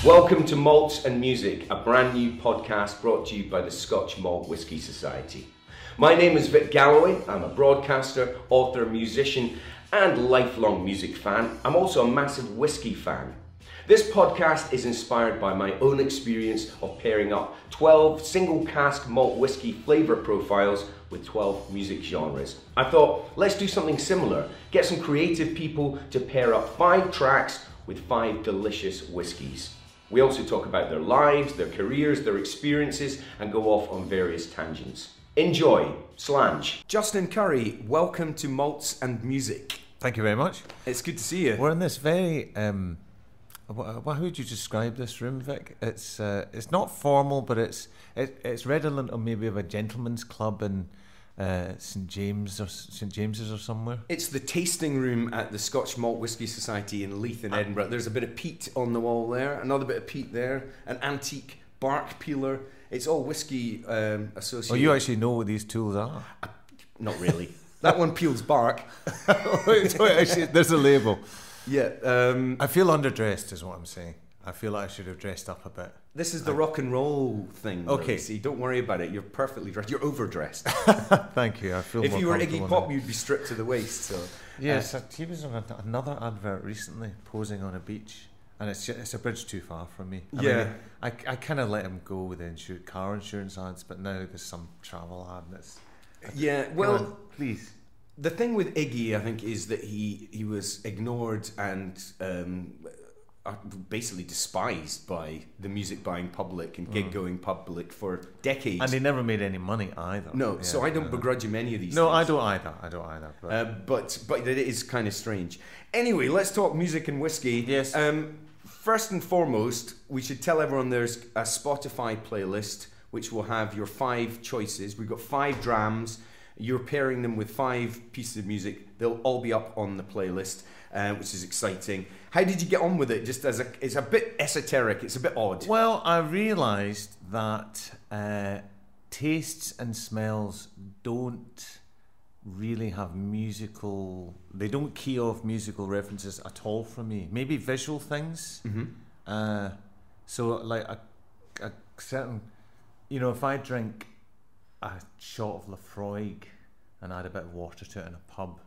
Welcome to Malts and Music, a brand new podcast brought to you by the Scotch Malt Whisky Society. My name is Vic Galloway. I'm a broadcaster, author, musician, and lifelong music fan. I'm also a massive whisky fan. This podcast is inspired by my own experience of pairing up 12 single cask malt whisky flavour profiles with 12 music genres. I thought, let's do something similar. Get some creative people to pair up 5 tracks with 5 delicious whiskies. We also talk about their lives, their careers, their experiences, and go off on various tangents. Enjoy. Slange. Justin Currie, welcome to Malts and Music. Thank you very much. It's good to see you. We're in this very, how would you describe this room, Vic? It's not formal, but it's redolent of maybe of a gentleman's club in St James's or somewhere. It's the tasting room at the Scotch Malt Whisky Society in Leith in Edinburgh. There's a bit of peat on the wall there, another bit of peat there, an antique bark peeler. It's all whisky associated. Oh, you actually know what these tools are? Not really. That one peels bark. wait, actually, there's a label. Yeah. I feel underdressed is what I'm saying. I feel like I should have dressed up a bit. This is the rock and roll thing. Okay. See, don't worry about it. You're perfectly dressed. You're overdressed. Thank you. I feel if more you were Iggy Pop, now. You'd be stripped to the waist. So yes, he was on another advert recently, posing on a beach, and it's a bridge too far from me. I mean, I kind of let him go with the car insurance ads, but now there's some travel ad that's. Yeah. Well, on, please. The thing with Iggy, I think, is that he was ignored and basically despised by the music buying public and gig going public for decades. And they never made any money either. No, yeah, so I don't begrudge him any of these no, things. I don't either. But it is kind of strange. Anyway, let's talk music and whiskey. Yes. First and foremost, we should tell everyone there's a Spotify playlist which will have your 5 choices. We've got 5 drams. You're pairing them with 5 pieces of music. They'll all be up on the playlist, which is exciting. How did you get on with it? Just it's a bit esoteric. It's a bit odd. Well, I realised that tastes and smells don't really have musical. They don't key off musical references at all for me. Maybe visual things. Mm-hmm. So like a certain, if I drink a shot of Lafroig and add a bit of water to it in a pub,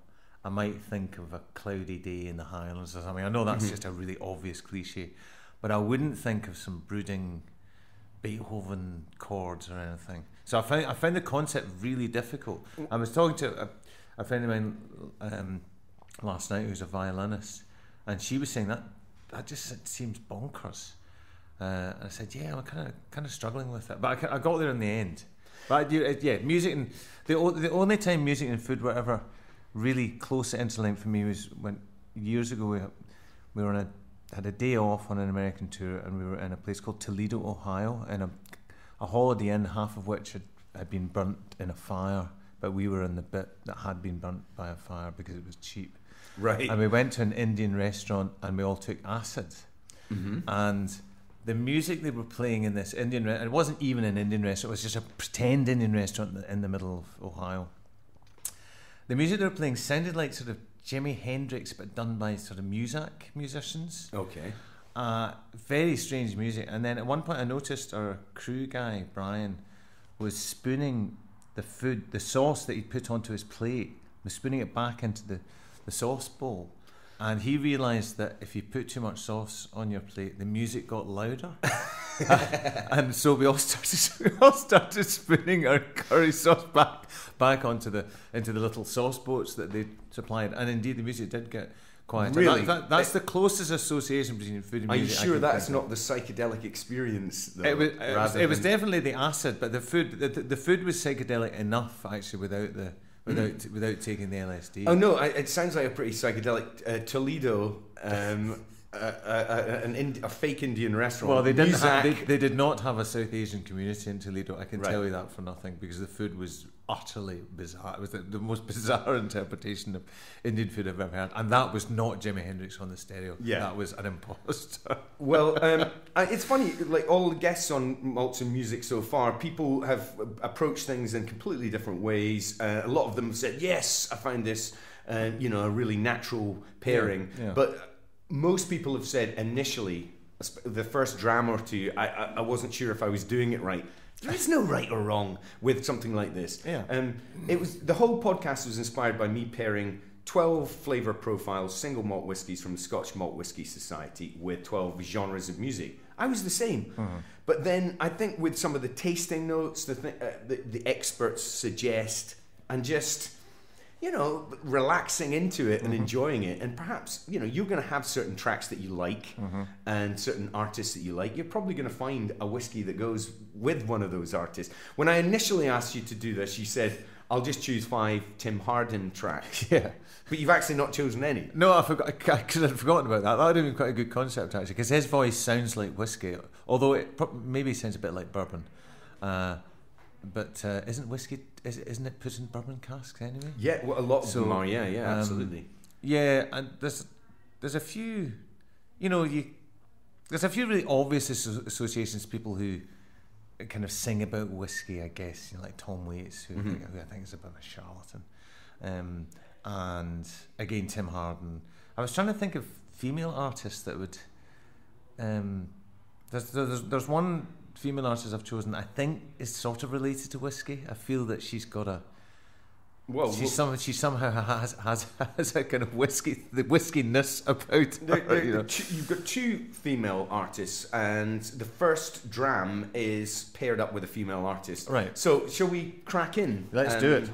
I might think of a cloudy day in the Highlands or something. I know that's just a really obvious cliche, but I wouldn't think of some brooding Beethoven chords or anything. So I found the concept really difficult. I was talking to a friend of mine last night who's a violinist, and she was saying that just seems bonkers. And I said, yeah, I'm kind of struggling with it, but I got there in the end. But yeah, music and the only time music and food were ever really close at interlink for me was when years ago we were had a day off on an American tour, and we were in a place called Toledo, Ohio, in a Holiday Inn, half of which had been burnt in a fire, but we were in the bit that had been burnt by a fire because it was cheap. Right. And we went to an Indian restaurant and we all took acid, and the music they were playing in this Indian restaurant, it wasn't even an Indian restaurant, it was just a pretend Indian restaurant in the middle of Ohio. The music they were playing sounded like sort of Jimi Hendrix, but done by sort of musicians. Okay. Very strange music. And then at one point I noticed our crew guy, Brian, was spooning the sauce that he'd put onto his plate, was spooning it back into the sauce bowl. And he realised that if you put too much sauce on your plate, the music got louder. And so we all started spooning our curry sauce back into the little sauce boats that they supplied. And indeed, the music did get quieter. Really? That's the closest association between food and music. Are you sure that's not the psychidelic experience, though? It was definitely the acid, but the food was psychedelic enough, actually, without taking the LSD. Oh no, it sounds like a pretty psychedelic Toledo, a fake Indian restaurant. Well, they did not have a South Asian community in Toledo. I can tell you that for nothing, because the food was utterly bizarre. It was the most bizarre interpretation of Indian food I've ever had, and that was not Jimi Hendrix on the stereo. Yeah, that was an imposter. Well, it's funny. Like all the guests on Malts and Music so far, people have approached things in completely different ways. A lot of them have said, "Yes, I found this, a really natural pairing," Yeah. but most people have said initially the first dram or two, I wasn't sure if I was doing it right. There is no right or wrong with something like this. Yeah. It was the whole podcast was inspired by me pairing 12 flavour profiles, single malt whiskies from the Scotch Malt Whisky Society with 12 genres of music. I was the same. But then I think with some of the tasting notes, the experts suggest, and just, you know, relaxing into it and enjoying it. And perhaps, you know, you're going to have certain tracks that you like and certain artists that you like. You're probably going to find a whiskey that goes with one of those artists. When I initially asked you to do this, you said, I'll just choose 5 Tim Hardin tracks. Yeah. But you've actually not chosen any. No, I forgot. Because I'd forgotten about that. That would have been quite a good concept, actually, because his voice sounds like whiskey, although it maybe sounds a bit like bourbon. But isn't whiskey? Isn't it put in bourbon casks anyway? Yeah, well, a lot of them are. Yeah, absolutely. Yeah, and there's a few, you know, there's a few really obvious associations. People who kind of sing about whiskey, I guess, you know, like Tom Waits, who I think is a bit of a charlatan. And again, Tim Hardin. I was trying to think of female artists that would. There's one female artist I've chosen. I think is sort of related to whiskey. I feel that she's got a. Well, she somehow has a kind of the whiskyness about her. You know. You've got 2 female artists, and the first dram is paired up with a female artist. Right. So shall we crack in? Let's do it.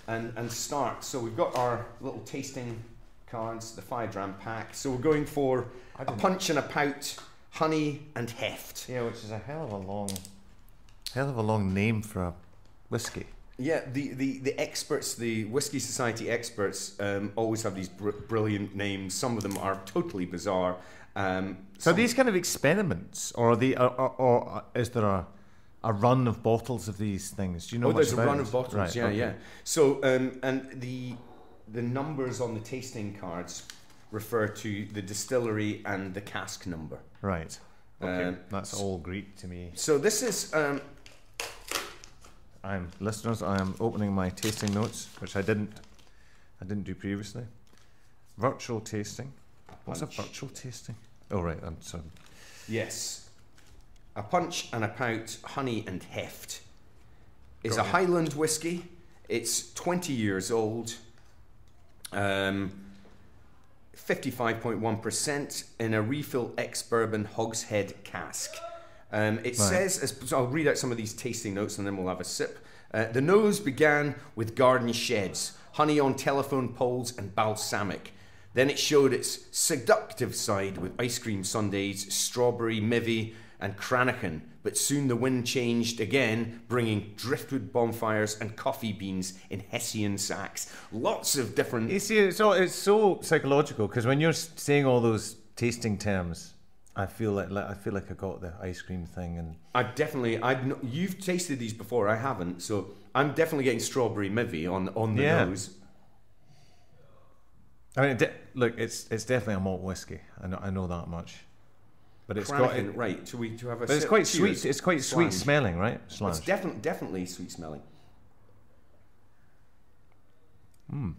And start. So we've got our little tasting cards, the 5 dram pack. So we're going for a punch and a pout, honey and heft. Yeah, which is a hell of a long name for a whiskey. Yeah, the experts, the Whisky Society experts, always have these brilliant names. Some of them are totally bizarre. So are these kind of experiments, or is there a run of bottles of these things? Do you know? Oh, there's a run of bottles. Right, yeah, okay. yeah. So and the numbers on the tasting cards refer to the distillery and the cask number. Right. Okay. That's all Greek to me. So this is. Listeners, I am opening my tasting notes, which I didn't do previously. Virtual tasting. What's a virtual tasting? Oh right, I'm sorry. Yes, a punch and a pout, honey and heft. Is a Highland whiskey. It's 20 years old. 55.1% in a refill ex-bourbon hogshead cask. It says, so I'll read out some of these tasting notes and then we'll have a sip. The nose began with garden sheds, honey on telephone poles and balsamic. Then it showed its seductive side with ice cream sundaes, strawberry, mivvy and Cranachan. But soon the wind changed again, bringing driftwood bonfires and coffee beans in Hessian sacks. Lots of different... You see, it's so psychological, because when you're saying all those tasting terms... I feel like I got the ice cream thing, and you've tasted these before. I haven't, so I'm definitely getting strawberry mivvy on the nose. I mean, look, it's definitely a malt whiskey. I know that much, but it's right. To have a. But it's quite sweet. It's quite sweet smelling, right? It's definitely sweet smelling. And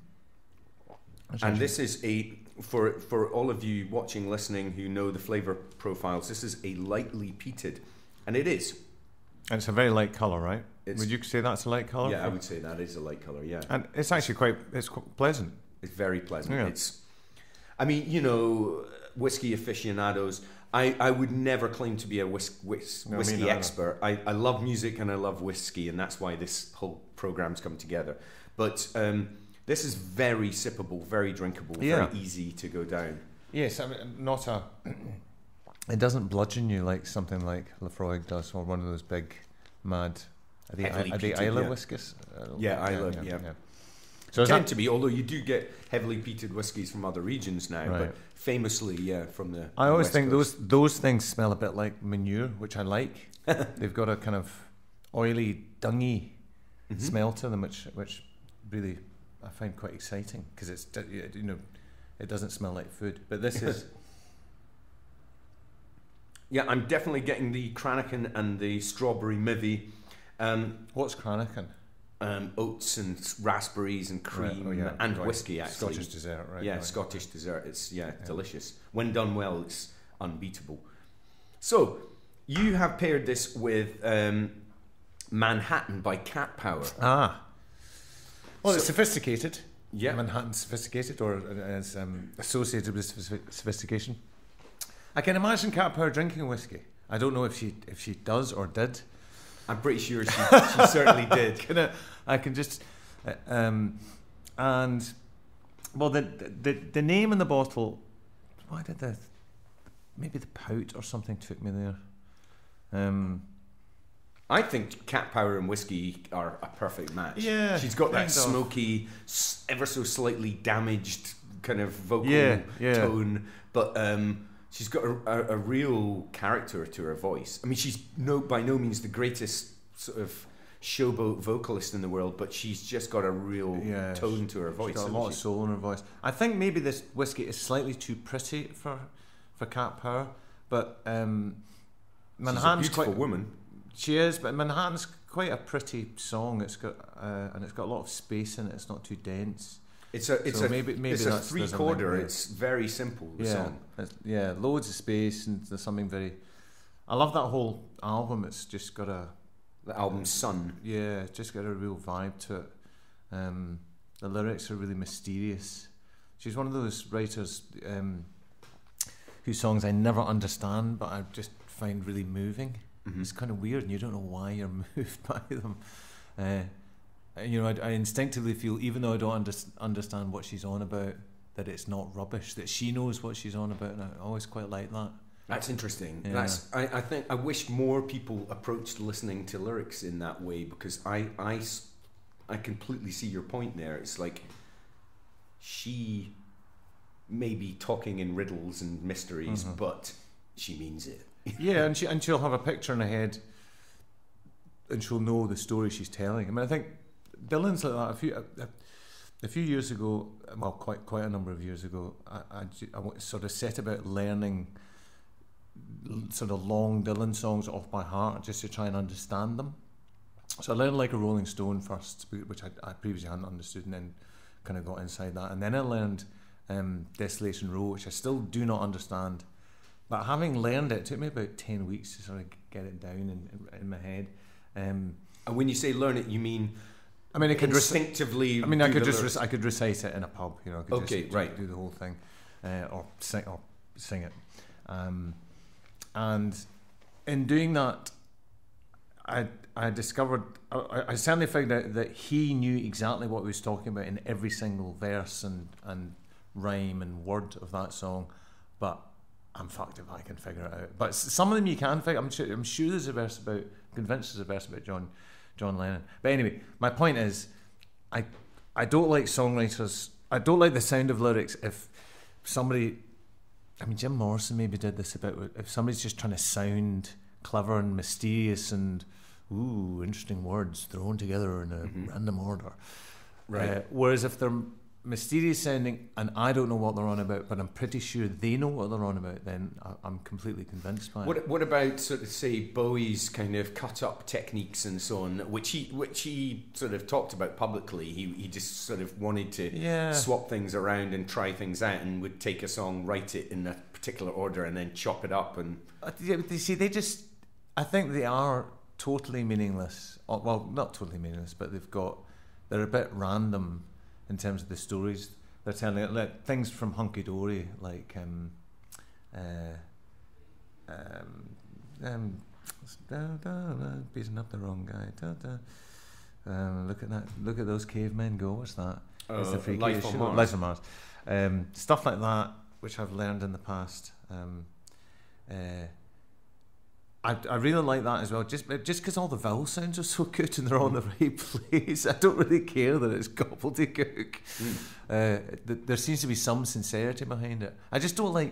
this is for all of you watching, listening, who know the flavour profiles, this is a lightly peated, and it is. And it's a very light colour, right? Would you say that's a light colour? Yeah, I would say that is a light colour, yeah. And it's actually quite pleasant. It's very pleasant. Yeah. I mean, you know, whiskey aficionados, I would never claim to be a whiskey expert. I love music and I love whiskey, and that's why this whole program's come together. But... this is very sippable, very drinkable, very easy to go down. Yes, I mean, it doesn't bludgeon you like something like Lafroig does, or one of those big, mad... Are they Islay whiskies? Islay, yeah. So tend to be, although you do get heavily peated whiskies from other regions now, but famously, from the I always West think Coast. those things smell a bit like manure, which I like. They've got a kind of oily, dungy smell to them, which really... I find quite exciting, because it's, you know, it doesn't smell like food. But this is... Yeah, I'm definitely getting the Cranachan and the strawberry mivvy. What's Cranachan? Oats and raspberries and cream and whiskey, actually. Scottish dessert, right? Yeah, Scottish dessert. It's delicious. When done well, it's unbeatable. So, you have paired this with Manhattan by Cat Power. Ah. Well, it's sophisticated. Yeah. Manhattan's sophisticated, or as associated with sophistication. I can imagine Cat Power drinking whiskey. I don't know if she does or did. I'm pretty sure she certainly did. I can just... and... Well, the name in the bottle... Why did maybe the pout or something took me there. I think Cat Power and whiskey are a perfect match. Yeah. She's got that smoky, ever so slightly damaged kind of vocal tone, but she's got a real character to her voice. I mean, she's by no means the greatest sort of showboat vocalist in the world, but she's just got a real tone to her voice. She's got a lot of soul in her voice. I think maybe this whiskey is slightly too pretty for Cat Power, but Manhattan's she's a beautiful woman. She is, but Manhattan's quite a pretty song. It's got and it's got a lot of space in it. It's not too dense. It's a 3/4. It's very simple. The song. Loads of space, and there's something very. I love that whole album. It's just got the album Sun. Yeah, it's just got a real vibe to it. The lyrics are really mysterious. She's one of those writers whose songs I never understand, but I just find really moving. Mm-hmm. It's kind of weird, and you don't know why you're moved by them. I instinctively feel, even though I don't understand what she's on about, that it's not rubbish, that she knows what she's on about, and I always quite like that. That's interesting. Yeah. I think I wish more people approached listening to lyrics in that way, because I completely see your point there. It's like she may be talking in riddles and mysteries, but she means it. Yeah, and she'll have a picture in her head, and she'll know the story she's telling. I mean, I think Dylan's like that. A few years ago, well, quite a number of years ago, I sort of set about learning sort of long Dylan songs off by heart, just to try and understand them. So I learned like a Rolling Stone first, which I previously hadn't understood, and then kind of got inside that. And then I learned Desolation Row, which I still do not understand. But having learned it took me about 10 weeks to sort of get it down in my head. And when you say learn it, you mean... I mean, I could instinctively... I could recite it in a pub, you know. I could just do the whole thing, or sing it. And in doing that, I discovered... I certainly found out that he knew exactly what he was talking about in every single verse and rhyme and word of that song, but I'm fucked if I can figure it out. But some of them you can figure. I'm sure there's a verse about. I'm convinced there's a verse about John Lennon. But anyway, my point is, I don't like songwriters. I don't like the sound of lyrics if somebody. I mean, Jim Morrison maybe did this about if somebody's just trying to sound clever and mysterious and interesting words thrown together in a random order. Right. Whereas if they're mysterious sounding and I don't know what they're on about, but I'm pretty sure they know what they're on about, then I'm completely convinced by it. What about sort of say Bowie's kind of cut up techniques and so on, which he sort of talked about publicly? He just sort of wanted to swap things around and try things out, and would take a song, write it in a particular order, and then chop it up. And you see, I think they are totally meaningless. Well, not totally meaningless, but they're a bit random in terms of the stories they're telling. Like things from Hunky Dory, like beating up the wrong guy. Look at those cavemen go. What's that? It's the freaky Life on Mars. Life on Mars. Stuff like that, which I've learned in the past. I really like that as well, just because all the vowel sounds are so good and they're all in the right place. I don't really care that it's gobbledygook. There seems to be some sincerity behind it. I just don't like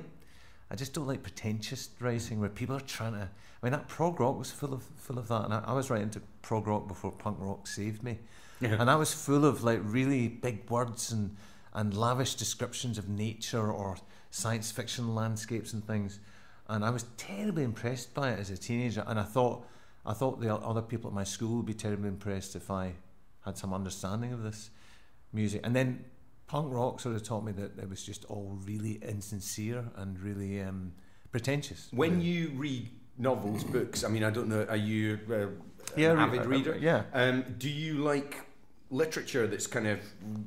pretentious writing where people are trying to. I mean, that prog rock was full of that, and I was writing to prog rock before punk rock saved me, and I was full of like really big words and lavish descriptions of nature or science fiction landscapes and things. And I was terribly impressed by it as a teenager, and I thought the other people at my school would be terribly impressed if I had some understanding of this music. And then punk rock sort of taught me that it was just all really insincere and really pretentious. When you read novels, books. I mean, I don't know. Are you an avid reader? Yeah. Do you like literature that's kind of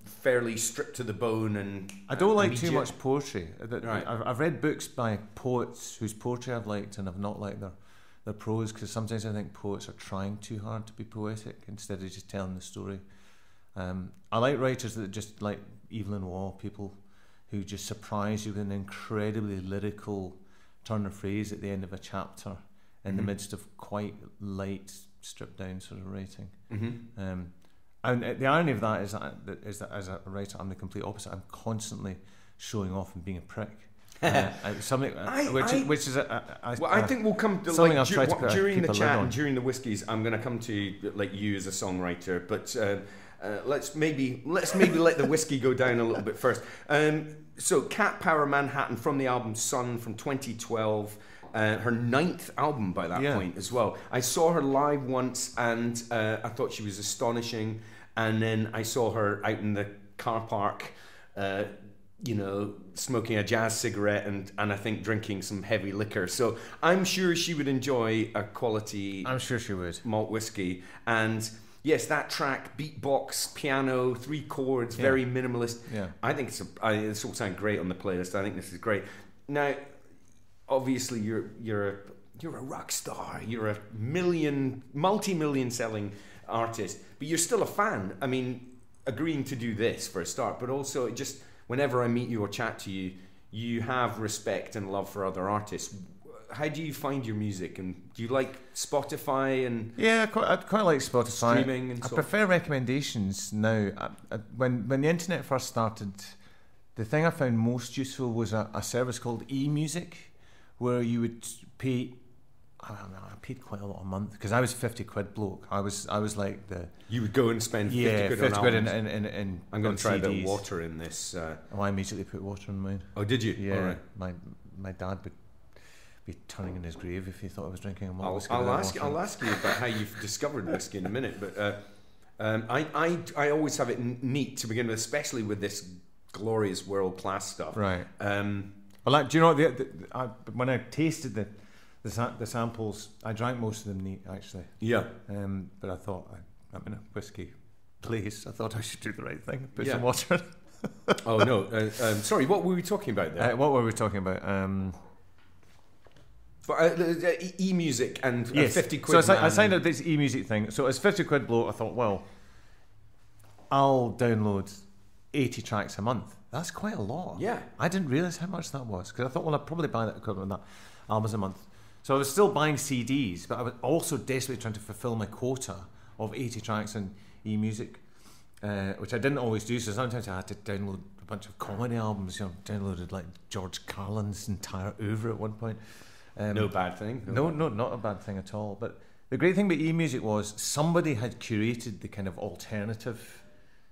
fairly stripped to the bone and I don't like immediate? too much poetry. Right. I've read books by poets whose poetry I've liked and I've not liked their prose, because sometimes I think poets are trying too hard to be poetic instead of just telling the story. I like writers that just like Evelyn Waugh, people who just surprise you with an incredibly lyrical turn of phrase at the end of a chapter in the midst of quite light, stripped down sort of writing. And the irony of that is that as a writer, I'm the complete opposite. I'm constantly showing off and being a prick. Something which is I think we'll come to something like, I've tried to during keep the a chat lid on. and during the whiskies. I'm going to come to like you as a songwriter, but let's maybe let the whiskey go down a little bit first. So Cat Power Manhattan from the album Sun from 2012. Her 9th album by that point as well. I saw her live once and I thought she was astonishing. And then I saw her out in the car park, smoking a jazz cigarette and I think drinking some heavy liquor. So I'm sure she would enjoy a quality. I'm sure she would. Malt whiskey. And yes, that track, beatbox, piano, 3 chords, very minimalist. Yeah. I think this will sound great on the playlist. I think this is great. Now, obviously, you're a rock star. You're a multi-million selling artist, but you're still a fan. I mean, agreeing to do this for a start, but also just whenever I meet you or chat to you, you have respect and love for other artists. How do you find your music, and do you like Spotify and I quite like Spotify. Streaming and I so prefer recommendations now. When the internet first started, the thing I found most useful was a service called eMusic, where you would pay. I paid quite a lot a month because I was 50 quid bloke. I was like the. You would go and spend 50 quid 50 on quid albums. in I'm going to try a bit of CDs. water in this. I immediately put water in mine. Oh, did you? Yeah. All right. My dad would be turning in his grave if he thought I was drinking a malt whiskey. I'll ask you about how you've discovered whiskey in a minute, but I always have it neat to begin with, especially with this glorious world class stuff. Right. Well, do you know when I tasted the samples, I drank most of them neat actually. Yeah. But I thought I'm in a whiskey place. I thought I should do the right thing. Put some water. Oh no. Sorry. What were we talking about there? What were we talking about? eMusic and yes. 50 quid. So I signed up this eMusic thing. So it's 50 quid blow. I thought, well, I'll download 80 tracks a month. That's quite a lot. Yeah. I didn't realise how much that was, because I thought, well, I'd probably buy that equivalent of that albums a month. So I was still buying CDs, but I was also desperately trying to fulfil my quota of 80 tracks on eMusic, which I didn't always do. So sometimes I had to download a bunch of comedy albums. Downloaded like George Carlin's entire oeuvre at one point. No bad thing. No, not a bad thing at all. But the great thing about eMusic was somebody had curated the kind of alternative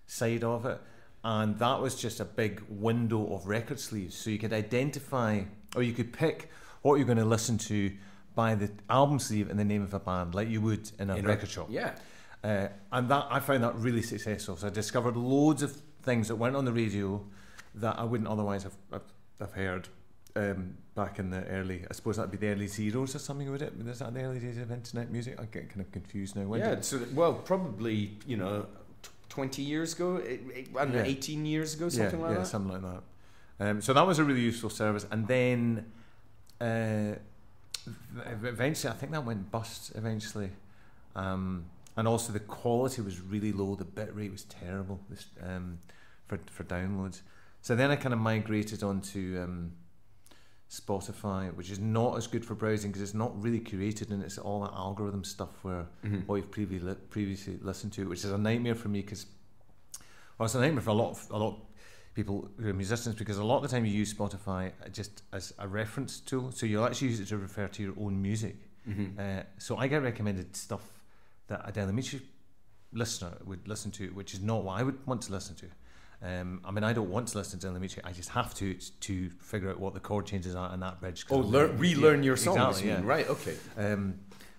side of it, and that was just a big window of record sleeves. So you could identify, or you could pick what you're going to listen to by the album sleeve and the name of a band, like you would in a record shop. Yeah. And that I found that really successful. So I discovered loads of things that weren't on the radio that I wouldn't otherwise have heard. Back in the early, I suppose that'd be the early zeros or something, would it? Is that the early days of internet music? I get kind of confused now. Probably 20 years ago, 18 years ago, something like that. Yeah, something like that. So that was a really useful service, and then eventually, I think that went bust eventually, and also the quality was really low. The bit rate was terrible for downloads. So then I kind of migrated onto Spotify, which is not as good for browsing because it's not really curated and it's all that algorithm stuff where what you've previously listened to, which is a nightmare for me because, well, it's a nightmare for a lot of people who are musicians, because a lot of the time you use Spotify just as a reference tool, so you'll actually use it to refer to your own music. So I get recommended stuff that a Amitri listener would listen to, which is not what I would want to listen to. I don't want to listen to Amitri. I just have to figure out what the chord changes are in that bridge. Relearn your songs. Exactly, yeah. Right. Okay.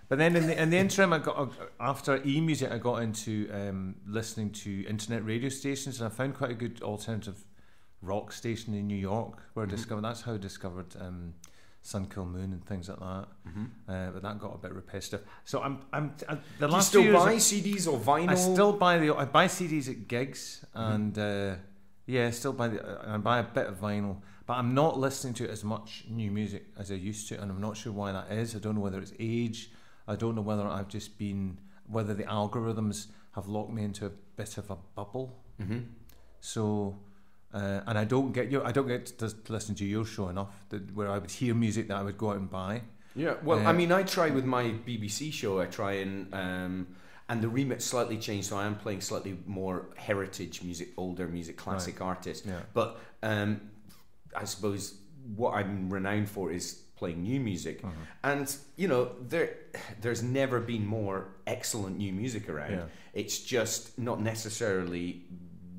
But then in the interim, after eMusic, I got into listening to internet radio stations, and I found quite a good alternative rock station in New York where I discovered. That's how I discovered Sun Kill Moon and things like that. But that got a bit repetitive. So the Do last you still 2 years, buy CDs or vinyl? I buy CDs at gigs, and I buy a bit of vinyl. But I'm not listening to as much new music as I used to, and I'm not sure why that is. I don't know whether it's age. I don't know whether whether the algorithms have locked me into a bit of a bubble. So, and I don't get to listen to your show enough where I would hear music that I would go out and buy. Yeah, well, I mean, I try with my BBC show. I try and the remit slightly changed, so I am playing slightly more heritage music, older music, classic artists. Yeah. But I suppose what I'm renowned for is playing new music, and there's never been more excellent new music around. Yeah. It's just not necessarily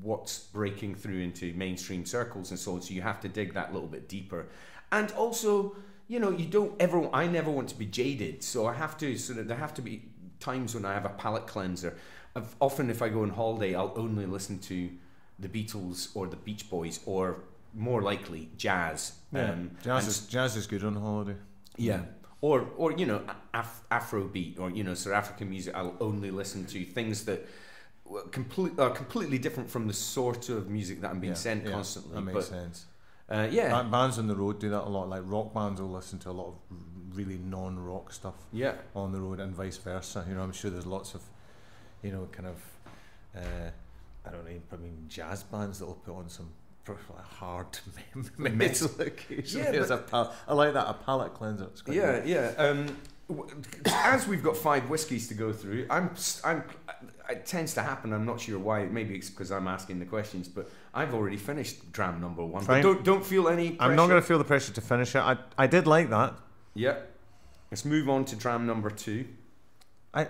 what's breaking through into mainstream circles and so on. So you have to dig that little bit deeper, and also I never want to be jaded, so I have to there have to be times when I have a palate cleanser. Often if I go on holiday, I'll only listen to the Beatles or the Beach Boys, or more likely jazz. Jazz is good on holiday. Yeah. Or Afrobeat, or South African music. I'll only listen to things that are completely different from the sort of music that I'm being sent constantly. That makes sense. Bands on the road do that a lot. Like rock bands will listen to a lot of really non-rock stuff on the road, and vice versa. I'm sure there's lots of kind of I don't know, probably jazz bands that will put on some hard metal occasionally. I like that, a palate cleanser. It's quite good. As we've got 5 whiskies to go through, it tends to happen. I'm not sure why. Maybe it's because I'm asking the questions, but I've already finished dram number 1. Fine. But don't feel any pressure. I'm not going to feel the pressure to finish it. I did like that. Yeah. Let's move on to dram number 2. I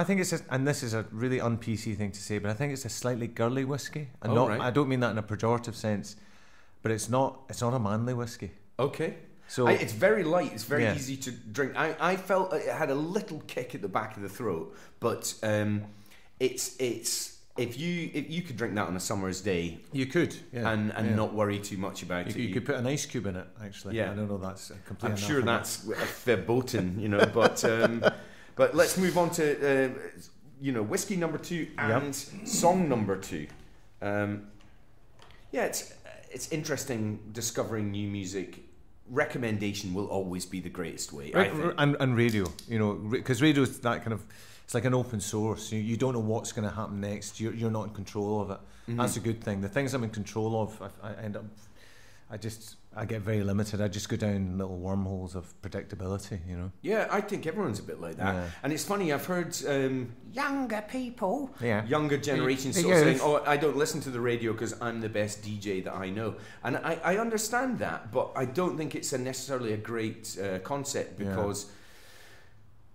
think and this is a really un-PC thing to say, but I think it's a slightly girly whiskey. And right. I don't mean that in a pejorative sense, but it's not a manly whiskey. Okay. So it's very light. It's very easy to drink. I felt it had a little kick at the back of the throat, but it's if you could drink that on a summer's day, you could, and not worry too much about it. You could put an ice cube in it. Actually, I don't know. That's completely. I'm sure that's verboten, but let's move on to whiskey number 2 and song number 2. It's interesting discovering new music. Recommendation will always be the greatest way, I think. And radio, because radio is that kind of, it's like an open source. You don't know what's going to happen next. You're not in control of it. That's a good thing. The things I'm in control of, I get very limited. I just go down little wormholes of predictability, Yeah, I think everyone's a bit like that. Yeah. And it's funny, I've heard younger people, younger generations saying, I don't listen to the radio because I'm the best DJ that I know. And I understand that, but I don't think it's necessarily a great concept, because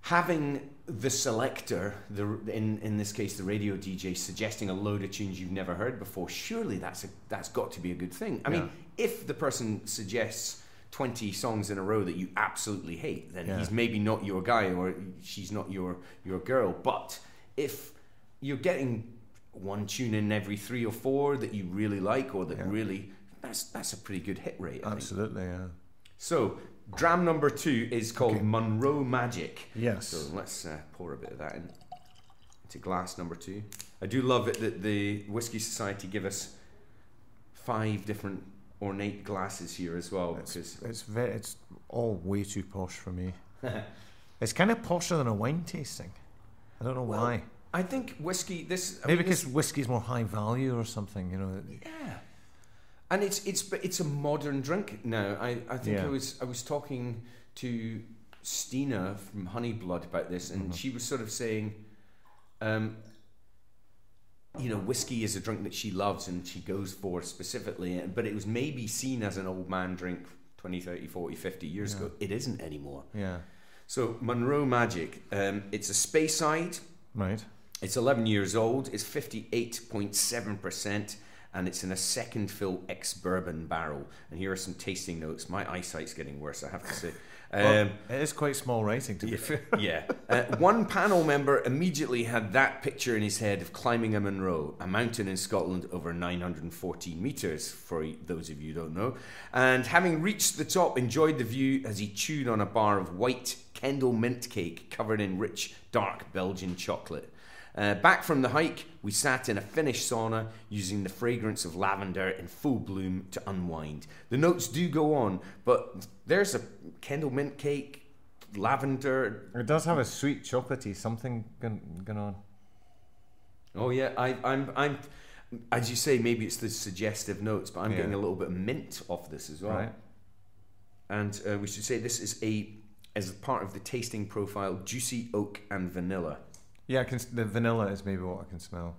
having the selector, in this case the radio DJ, suggesting a load of tunes you've never heard before, surely that's got to be a good thing. I mean, if the person suggests 20 songs in a row that you absolutely hate, then he's maybe not your guy, or she's not your girl. But if you're getting one tune in every 3 or 4 that you really like, or that really, that's a pretty good hit rate, I Absolutely, think. So dram number 2 is called Munro Magic. Yes. So let's pour a bit of that into glass number 2. I do love it that the Whisky Society give us 5 different ornate glasses here as well. Because it's all way too posh for me. It's kind of posher than a wine tasting. I don't know why. I think whiskey. Because whiskey's more high value or something. Yeah. And it's a modern drink now. I think I was talking to Stina from Honeyblood about this, and she was sort of saying, whiskey is a drink that she loves and she goes for specifically, but it was maybe seen as an old man drink 20, 30, 40, 50 years ago. It isn't anymore. Yeah. So Munro Magic, it's a Speyside. Right. It's 11 years old. It's 58.7%. and it's in a second fill ex-bourbon barrel. And here are some tasting notes. My eyesight's getting worse, I have to say. Well, it is quite small writing, to be fair. Yeah. One panel member immediately had that picture in his head of climbing a Munro, a mountain in Scotland over 914 metres, for those of you who don't know. And having reached the top, enjoyed the view as he chewed on a bar of white Kendal mint cake covered in rich, dark Belgian chocolate. Back from the hike, we sat in a Finnish sauna using the fragrance of lavender in full bloom to unwind. The notes do go on, but there's a Kendal mint cake, lavender. It does have a sweet chocolatey something going on. Oh yeah, I'm as you say, maybe it's the suggestive notes, but I'm getting a little bit of mint off this as well. Right. And we should say this is as part of the tasting profile, juicy oak and vanilla. Yeah, the vanilla is maybe what I can smell.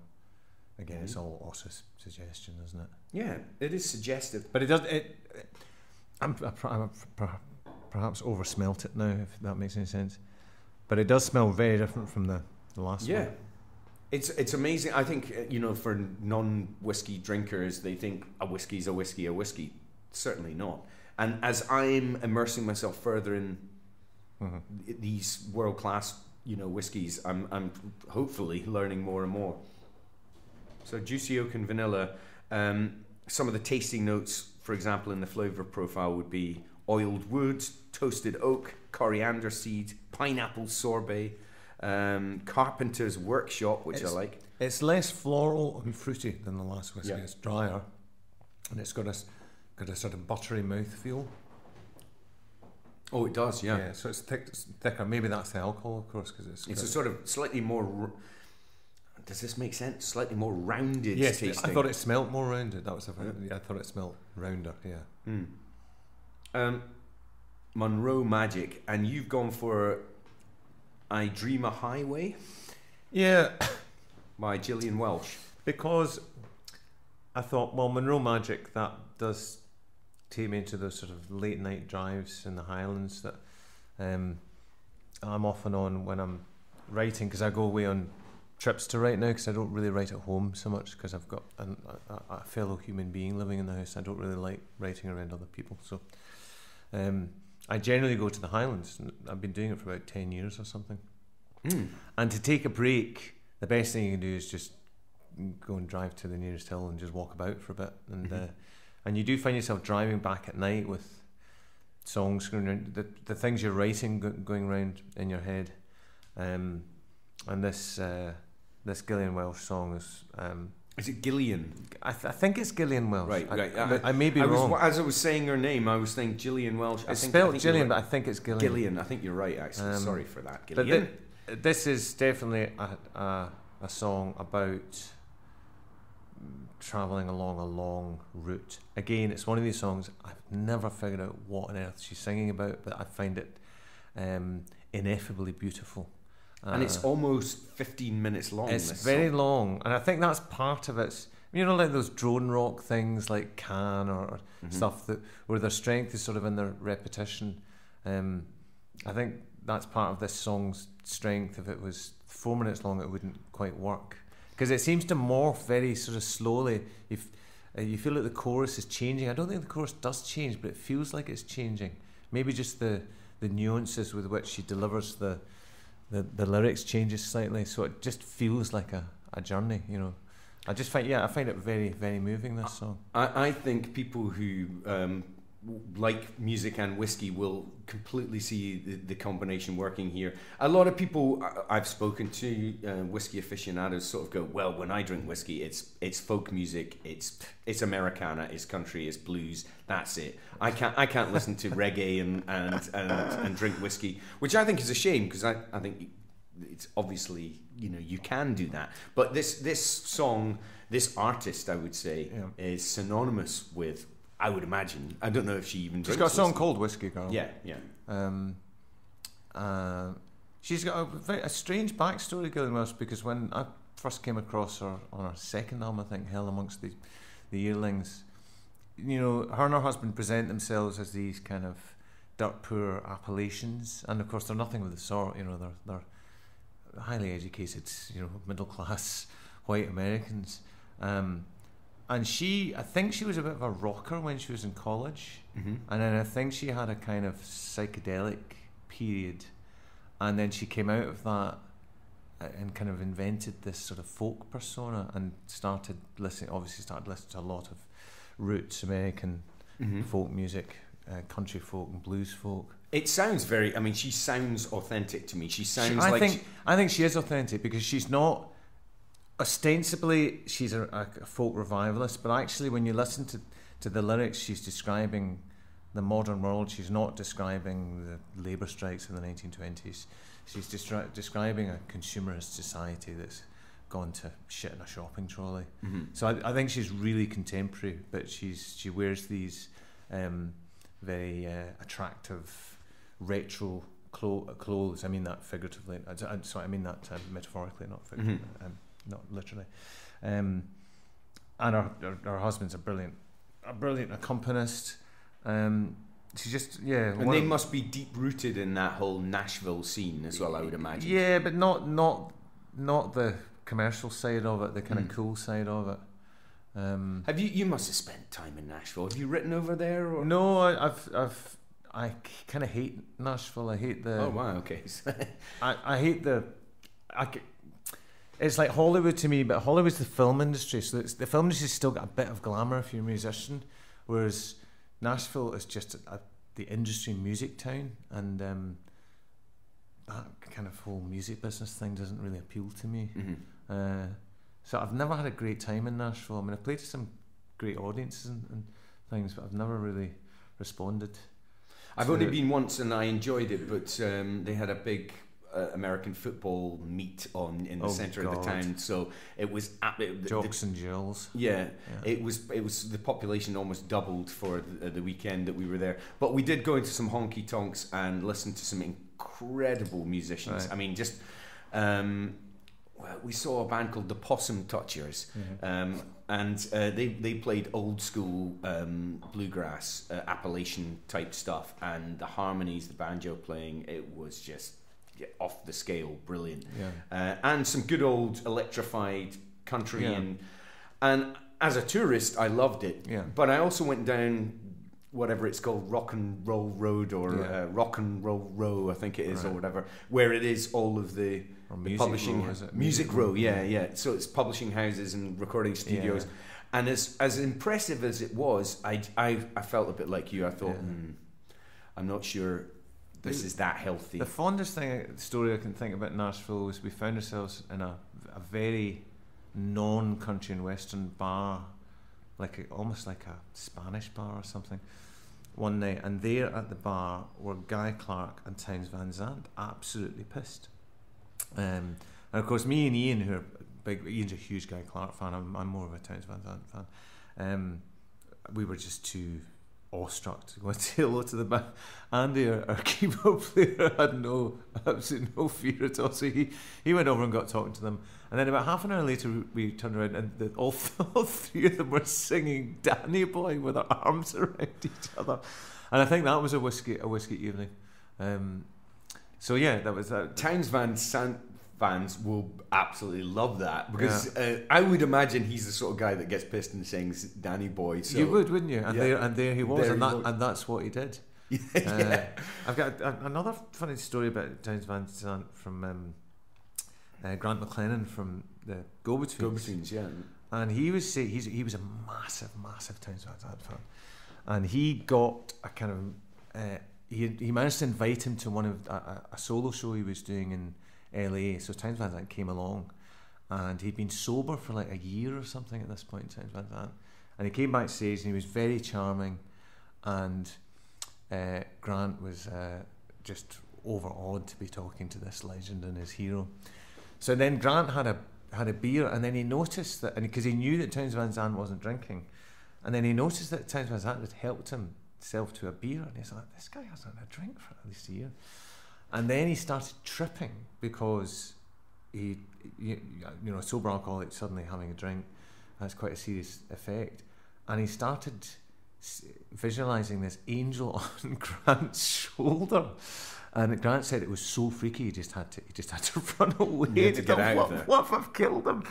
Again, it's all also suggestion, isn't it? Yeah, it is suggestive. But it does. I'm perhaps over-smelt it now, if that makes any sense. But it does smell very different from the last one. Yeah. It's amazing. I think, for non-whiskey drinkers, they think a whiskey's a whiskey, a whiskey. Certainly not. And as I'm immersing myself further in these world-class whiskies, I'm hopefully learning more and more. So juicy oak and vanilla. Some of the tasting notes, for example, in the flavour profile would be oiled wood, toasted oak, coriander seed, pineapple sorbet, carpenter's workshop, which I like. It's less floral and fruity than the last whiskey. Yeah. It's drier, and it's got a sort of buttery mouthfeel. Oh, it does, yeah. Yeah, so it's thicker. Maybe that's the alcohol, of course, because it's a sort of slightly more. Does this make sense? Slightly more rounded tasting. I thought it smelt more rounded. That was I thought it smelt rounder. Yeah. Munro Magic, and you've gone for "I Dream a Highway." Yeah, by Gillian Welch. Because I thought, well, Munro Magic, that does take me into those sort of late night drives in the Highlands that I'm often on when I'm writing, because I go away on trips to write now, because I don't really write at home so much, because I've got a fellow human being living in the house. I don't really like writing around other people, so I generally go to the Highlands, and I've been doing it for about 10 years or something. And to take a break, the best thing you can do is just go and drive to the nearest hill and just walk about for a bit, and you do find yourself driving back at night with songs going around, the things you're writing going around in your head. And this Gillian Welch song is it Gillian? I think it's Gillian Welch. Right. I may be wrong. As I was saying her name, I was saying Gillian Welch. It's spelled Gillian, but I think it's Gillian. Gillian, I think you're right, actually. Sorry for that, Gillian. But this is definitely a song about travelling along a long route. Again, it's one of these songs I've never figured out what on earth she's singing about, but I find it ineffably beautiful. And it's almost 15 minutes long. It's very long, and I think that's part of it. Like those drone rock things like Can or stuff where their strength is sort of in their repetition. I think that's part of this song's strength. If it was 4 minutes long, it wouldn't quite work, because it seems to morph very sort of slowly. If you feel like the chorus is changing, I don't think the chorus does change, but it feels like it's changing. Maybe just the nuances with which she delivers the lyrics changes slightly, so it just feels like a journey. I find it very, very moving, this song. I think people who like music and whiskey will completely see the combination working here. A lot of people I've spoken to, whiskey aficionados, sort of go, well, when I drink whiskey, it's folk music, it's Americana, it's country, it's blues. That's it. I can't listen to reggae and drink whiskey, which I think is a shame, because I think it's obviously you can do that. But this song, this artist, I would say, is synonymous with. I would imagine. I don't know if she even. She's got a song called Whiskey Girl. Yeah. She's got a strange backstory, Gillian Welch, because when I first came across her on her second album, I think, Hell Amongst the Yearlings, her and her husband present themselves as these kind of dirt poor Appalachians, and of course they're nothing of the sort. They're highly educated, middle class white Americans. I think she was a bit of a rocker when she was in college, and then I think she had a kind of psychedelic period, and then she came out of that and kind of invented this sort of folk persona and started listening to a lot of roots American folk music, country folk and blues folk. It sounds very, I mean, she sounds authentic to me. I think she is authentic because she's not, ostensibly she's a folk revivalist, but actually when you listen to the lyrics, she's describing the modern world. She's not describing the labour strikes in the 1920s. She's describing a consumerist society that's gone to shit in a shopping trolley. So I think she's really contemporary, but she wears these very attractive retro clothes. I mean that figuratively. Sorry, I mean that metaphorically, not figuratively, not literally. And her husband's a brilliant accompanist. She's just and they must be deep rooted in that whole Nashville scene as well, I would imagine. Yeah, but not the commercial side of it, the kind of cool side of it. Have you must have spent time in Nashville. Have you written over there? Or? No, I kind of hate Nashville. I hate the. Oh wow, okay. I hate the. It's like Hollywood to me, but Hollywood's the film industry, so the film industry's still got a bit of glamour if you're a musician, whereas Nashville is just the industry music town, and that kind of whole music business thing doesn't really appeal to me. So I've never had a great time in Nashville. I mean, I've played to some great audiences and things, but I've never really responded. I've only been once and I enjoyed it, but they had a big American football meet in the centre of the town, so it was jocks and jills. Yeah, it was the population almost doubled for the weekend that we were there. But we did go into some honky tonks and listen to some incredible musicians. Right. I mean, just we saw a band called the Possum Touchers, and they played old school bluegrass Appalachian type stuff, and the harmonies, the banjo playing, it was just off the scale, brilliant. And some good old electrified country, and as a tourist I loved it, but I also went down whatever it's called, Rock and Roll Road or Rock and Roll Row, I think it is, or whatever, where it is all of the publishing row, is it? Music Row, so it's publishing houses and recording studios, and as impressive as it was, I felt a bit like you. I thought I'm not sure this is that healthy. The fondest story I can think about Nashville was we found ourselves in a very non-country and western bar, almost like a Spanish bar or something, one night, and there at the bar were Guy Clark and Townes Van Zandt, absolutely pissed. And of course, me and Ian, who are Ian's a huge Guy Clark fan, I'm more of a Townes Van Zandt fan. We were just too awestruck to go and say hello to the band. Andy, our keyboard player, had absolutely no fear at all, so he went over and got talking to them, and then about half an hour later we turned around and all three of them were singing Danny Boy with their arms around each other, and I think that was a whiskey evening. So yeah, that was that. Townes Van Zandt fans will absolutely love that, because I would imagine he's the sort of guy that gets pissed and sings Danny Boy. So, you would, wouldn't you? And there he was, and that's what he did. I've got another funny story about Townes Van Zandt from Grant McLennan from the Go-Betweens. And he was he was a massive Townes Van Zandt fan, and he got a kind of he managed to invite him to one of a solo show he was doing in LA. So Townes Van Zandt came along, and he'd been sober for like a year or something at this point, Townes Van Zandt, and he came backstage and he was very charming, and Grant was just overawed to be talking to this legend and his hero. So then Grant had a beer, and then he noticed that, and because he knew that Townes Van Zandt wasn't drinking, and then he noticed that Townes Van Zandt had helped himself to a beer, and he's like, this guy hasn't had a drink for at least a year. And then he started tripping because a sober alcoholic suddenly having a drink has quite a serious effect, and he started visualizing this angel on Grant's shoulder, and Grant said it was so freaky he just had to run away. To get out of there. What if I've killed him?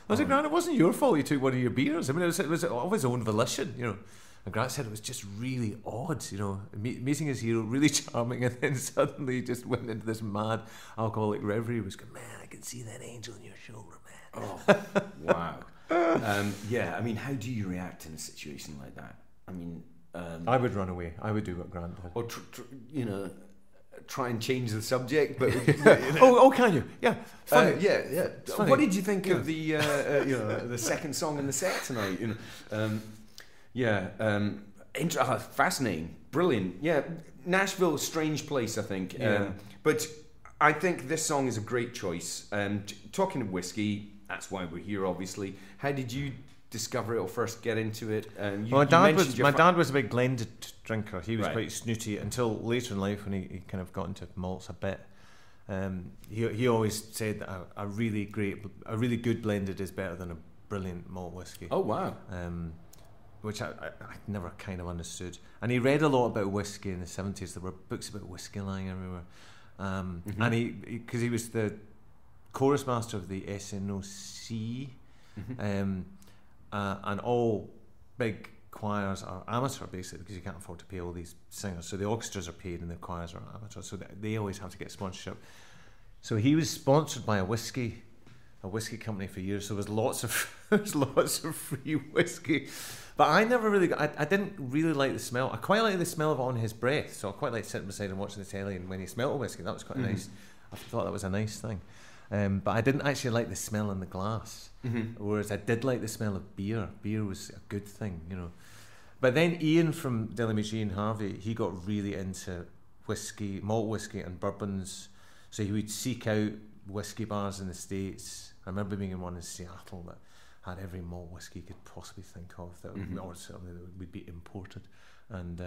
I was like, Grant, it wasn't your fault you took one of your beers. I mean, it was of his own volition, you know. And Grant said it was just really odd, you know, meeting his hero, really charming, and then suddenly he just went into this mad alcoholic reverie. He was going, man, I can see that angel on your shoulder, man. Oh, wow. Yeah, I mean, how do you react in a situation like that? I mean... I would run away. I would do what Grant did. Or, you know, try and change the subject, but... oh, can you? Yeah. Funny. Yeah. What did you think of the, you know, the second song in the set tonight? You know, fascinating, brilliant. Yeah, Nashville, a strange place, I think. Yeah. But I think this song is a great choice. Talking of whiskey, that's why we're here, obviously. How did you discover it or first get into it? My dad was a big blended drinker. He was Right. quite snooty until later in life when he kind of got into malts a bit. He always said that a really good blended is better than a brilliant malt whiskey. Oh, wow. Which I never kind of understood. And he read a lot about whiskey in the 70s. There were books about whiskey lying everywhere. And because he was the chorus master of the SNOC, and all big choirs are amateur, basically, because you can't afford to pay all these singers. So the orchestras are paid and the choirs are amateur, so they always have to get sponsorship. So he was sponsored by a whiskey company for years. So there was lots of free whiskey, but I never really I didn't really like the smell. I quite like the smell of it on his breath, so I quite like sitting beside him watching the telly, and when he smelled a whiskey, that was quite nice. I thought that was a nice thing. But I didn't actually like the smell in the glass, whereas I did like the smell of beer. Beer was a good thing, you know. But then Ian from Amitri and Harvey, he got really into whiskey, malt whiskey and bourbons. So he would seek out whiskey bars in the States. I remember being in one in Seattle that had every malt whiskey you could possibly think of, that or certainly that would be imported, and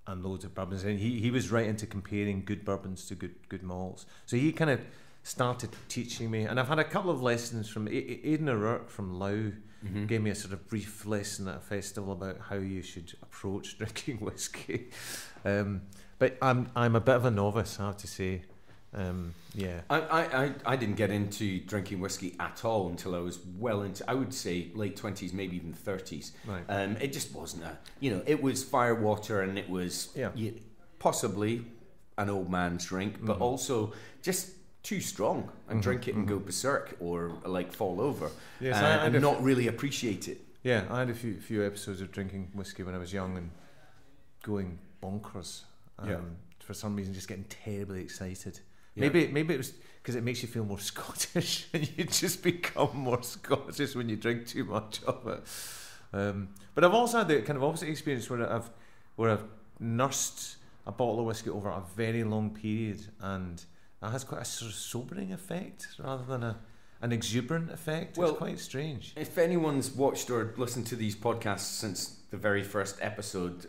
loads of bourbons. And he was right into comparing good bourbons to good malts. So he kind of started teaching me, and I've had a couple of lessons from Aidan O'Rourke from Lau. Gave me a sort of brief lesson at a festival about how you should approach drinking whiskey. But I'm a bit of a novice, I have to say. Yeah. I didn't get into drinking whiskey at all until I was well into, I would say, late 20s, maybe even 30s. Right. It just wasn't it was firewater, and it was possibly an old man's drink, but also just too strong, and drink it and go berserk, or like fall over, and not really appreciate it. Yeah, I had a few episodes of drinking whiskey when I was young and going bonkers. For some reason, just getting terribly excited. Yeah. Maybe it was because it makes you feel more Scottish, and you just become more Scottish when you drink too much of it. But I've also had the kind of opposite experience where I've nursed a bottle of whiskey over a very long period, and that has quite a sort of sobering effect rather than an exuberant effect. Well, it's quite strange. If anyone's watched or listened to these podcasts since the very first episode,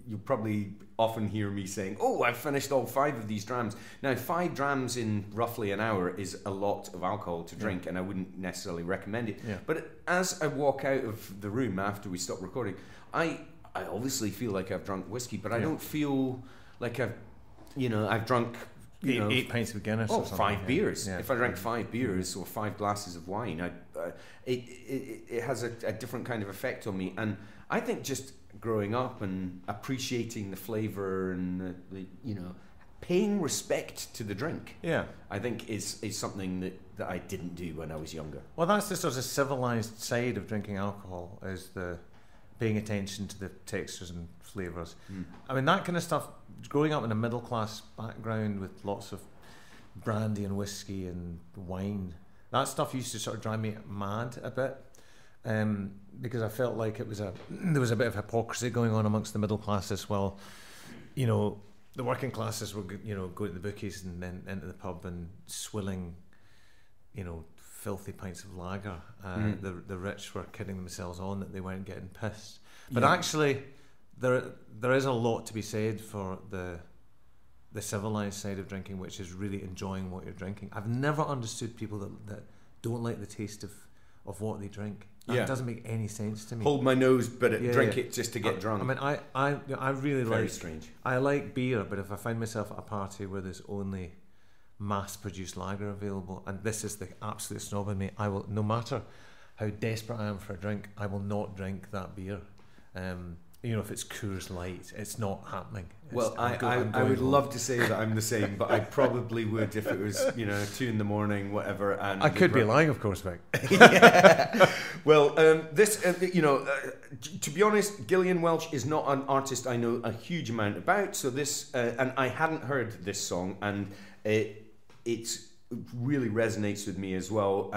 you'll probably often hear me saying, "Oh, I've finished all 5 of these drams." Now, 5 drams in roughly an hour is a lot of alcohol to drink, and I wouldn't necessarily recommend it. Yeah. But as I walk out of the room after we stop recording, I obviously feel like I've drunk whiskey, but I don't feel like I've drunk 8 pints of Guinness or something. 5 beers. Yeah. If I drank 5 beers or 5 glasses of wine, it has a different kind of effect on me. And I think just growing up and appreciating the flavour and the paying respect to the drink, I think is something that I didn't do when I was younger. Well, that's the sort of civilised side of drinking alcohol, is the paying attention to the textures and flavours. I mean, that kind of stuff, growing up in a middle class background with lots of brandy and whiskey and wine, that stuff used to sort of drive me mad a bit, because I felt like there was a bit of hypocrisy going on amongst the middle classes, while the working classes were going to the bookies and then into the pub and swilling filthy pints of lager. The rich were kidding themselves on that they weren't getting pissed. But actually, there is a lot to be said for the civilised side of drinking, which is really enjoying what you're drinking. I've never understood people that don't like the taste of what they drink. It doesn't make any sense to me. Hold my nose, but drink it just to get drunk. I mean, I really very strange. I like beer, but if I find myself at a party where there's only mass-produced lager available, and this is the absolute snob in me. I will, no matter how desperate I am for a drink, I will not drink that beer. If it's Coors Light, it's not happening. I would love to say that I'm the same, but I probably would if it was 2 a.m, whatever. And I could be lying, of course, Vic. Yeah. Well, to be honest, Gillian Welch is not an artist I know a huge amount about. So this, and I hadn't heard this song, and it really resonates with me as well.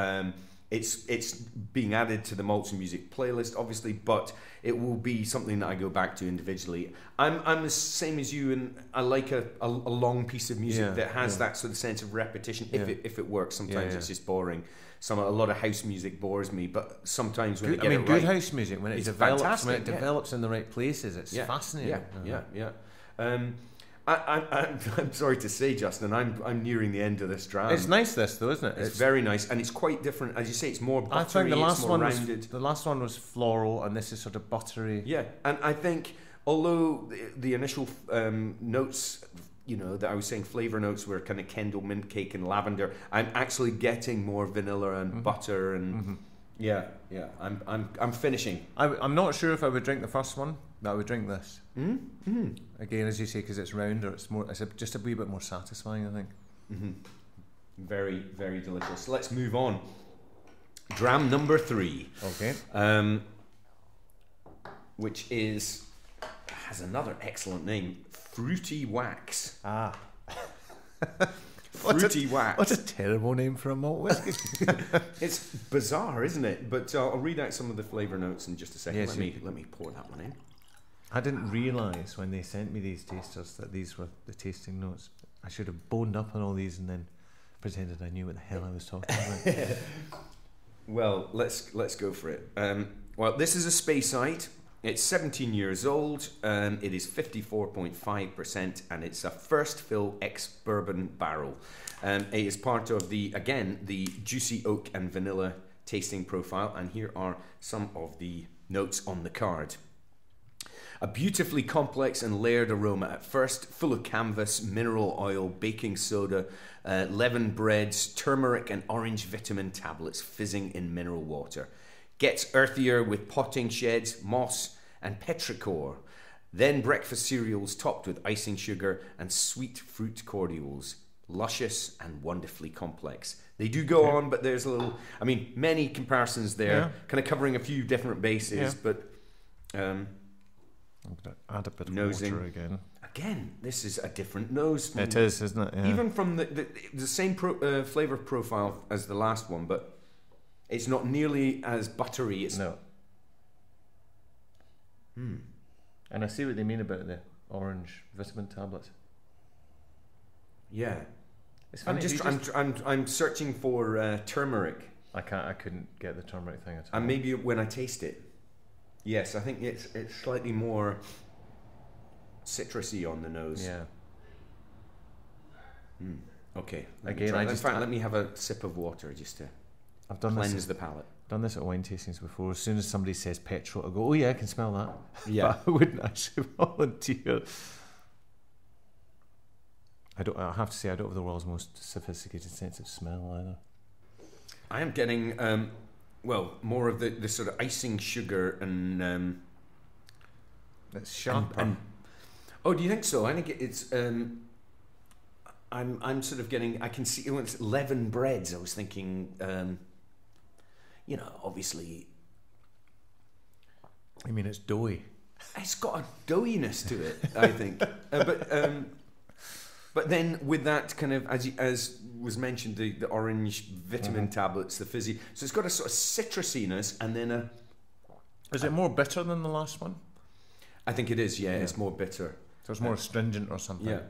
It's being added to the Malts and Music playlist, obviously, but it will be something that I go back to individually. I'm the same as you, and I like a long piece of music that has that sort of sense of repetition. If it works, sometimes it's just boring. A lot of house music bores me, but sometimes when good house music, when it develops in the right places, it's fascinating. Yeah. I'm sorry to say, Justin, I'm nearing the end of this dram. It's nice, this though, isn't it? It's very nice, and it's quite different. As you say, it's more buttery. I think the last one was floral, and this is sort of buttery. Yeah, and I think although the initial notes, that I was saying flavour notes were kind of Kendall mint cake and lavender, I'm actually getting more vanilla and butter and I'm finishing. I'm not sure if I would drink the first one, but I would drink this. Again, as you say, because it's rounder, it's just a wee bit more satisfying, I think. Very, very delicious. Let's move on. Dram number 3. Okay. Which has another excellent name, Fruity Wax. Fruity Wax. What a terrible name for a malt whiskey. It's bizarre, isn't it? But I'll read out some of the flavour notes in just a second. Yes, let me pour that one in. I didn't realise when they sent me these tasters that these were the tasting notes. I should have boned up on all these and then pretended I knew what the hell I was talking about. Well, let's go for it. This is a Speyside. It's 17 years old. It is 54.5%, and it's a first fill ex-bourbon barrel. It is part of the juicy oak and vanilla tasting profile, and here are some of the notes on the card. A beautifully complex and layered aroma at first, full of canvas, mineral oil, baking soda, leavened breads, turmeric and orange vitamin tablets fizzing in mineral water. Gets earthier with potting sheds, moss and petrichor. Then breakfast cereals topped with icing sugar and sweet fruit cordials. Luscious and wonderfully complex. They do go on, but there's many comparisons there, kind of covering a few different bases, but... I'm going to add a bit of nosing. water again. Again, this is a different nose. It is, isn't it? Yeah. Even from the same flavour profile as the last one, but it's not nearly as buttery. No. And I see what they mean about the orange vitamin tablets. Yeah. It's funny. I'm searching for turmeric. I couldn't get the turmeric thing at all. And maybe when I taste it. Yes, I think it's slightly more citrusy on the nose. Yeah. Okay. Let me have a sip of water just to cleanse the palate. I've done this at wine tastings before. As soon as somebody says petrol, I go, "Oh yeah, I can smell that." Yeah. But I wouldn't actually volunteer. I have to say, I don't have the world's most sophisticated sense of smell either. I am getting more of the sort of icing sugar and it's sharper. Do you think so? I think it's I'm sort of getting, I can see when it's leavened breads. I was thinking obviously, I mean, it's doughy. It's got a doughiness to it, I think. But then with that kind of, as was mentioned, the orange vitamin tablets, the fizzy. So it's got a sort of citrusiness, and then Is it more bitter than the last one? I think it is. Yeah, it's more bitter. So it's more astringent or something.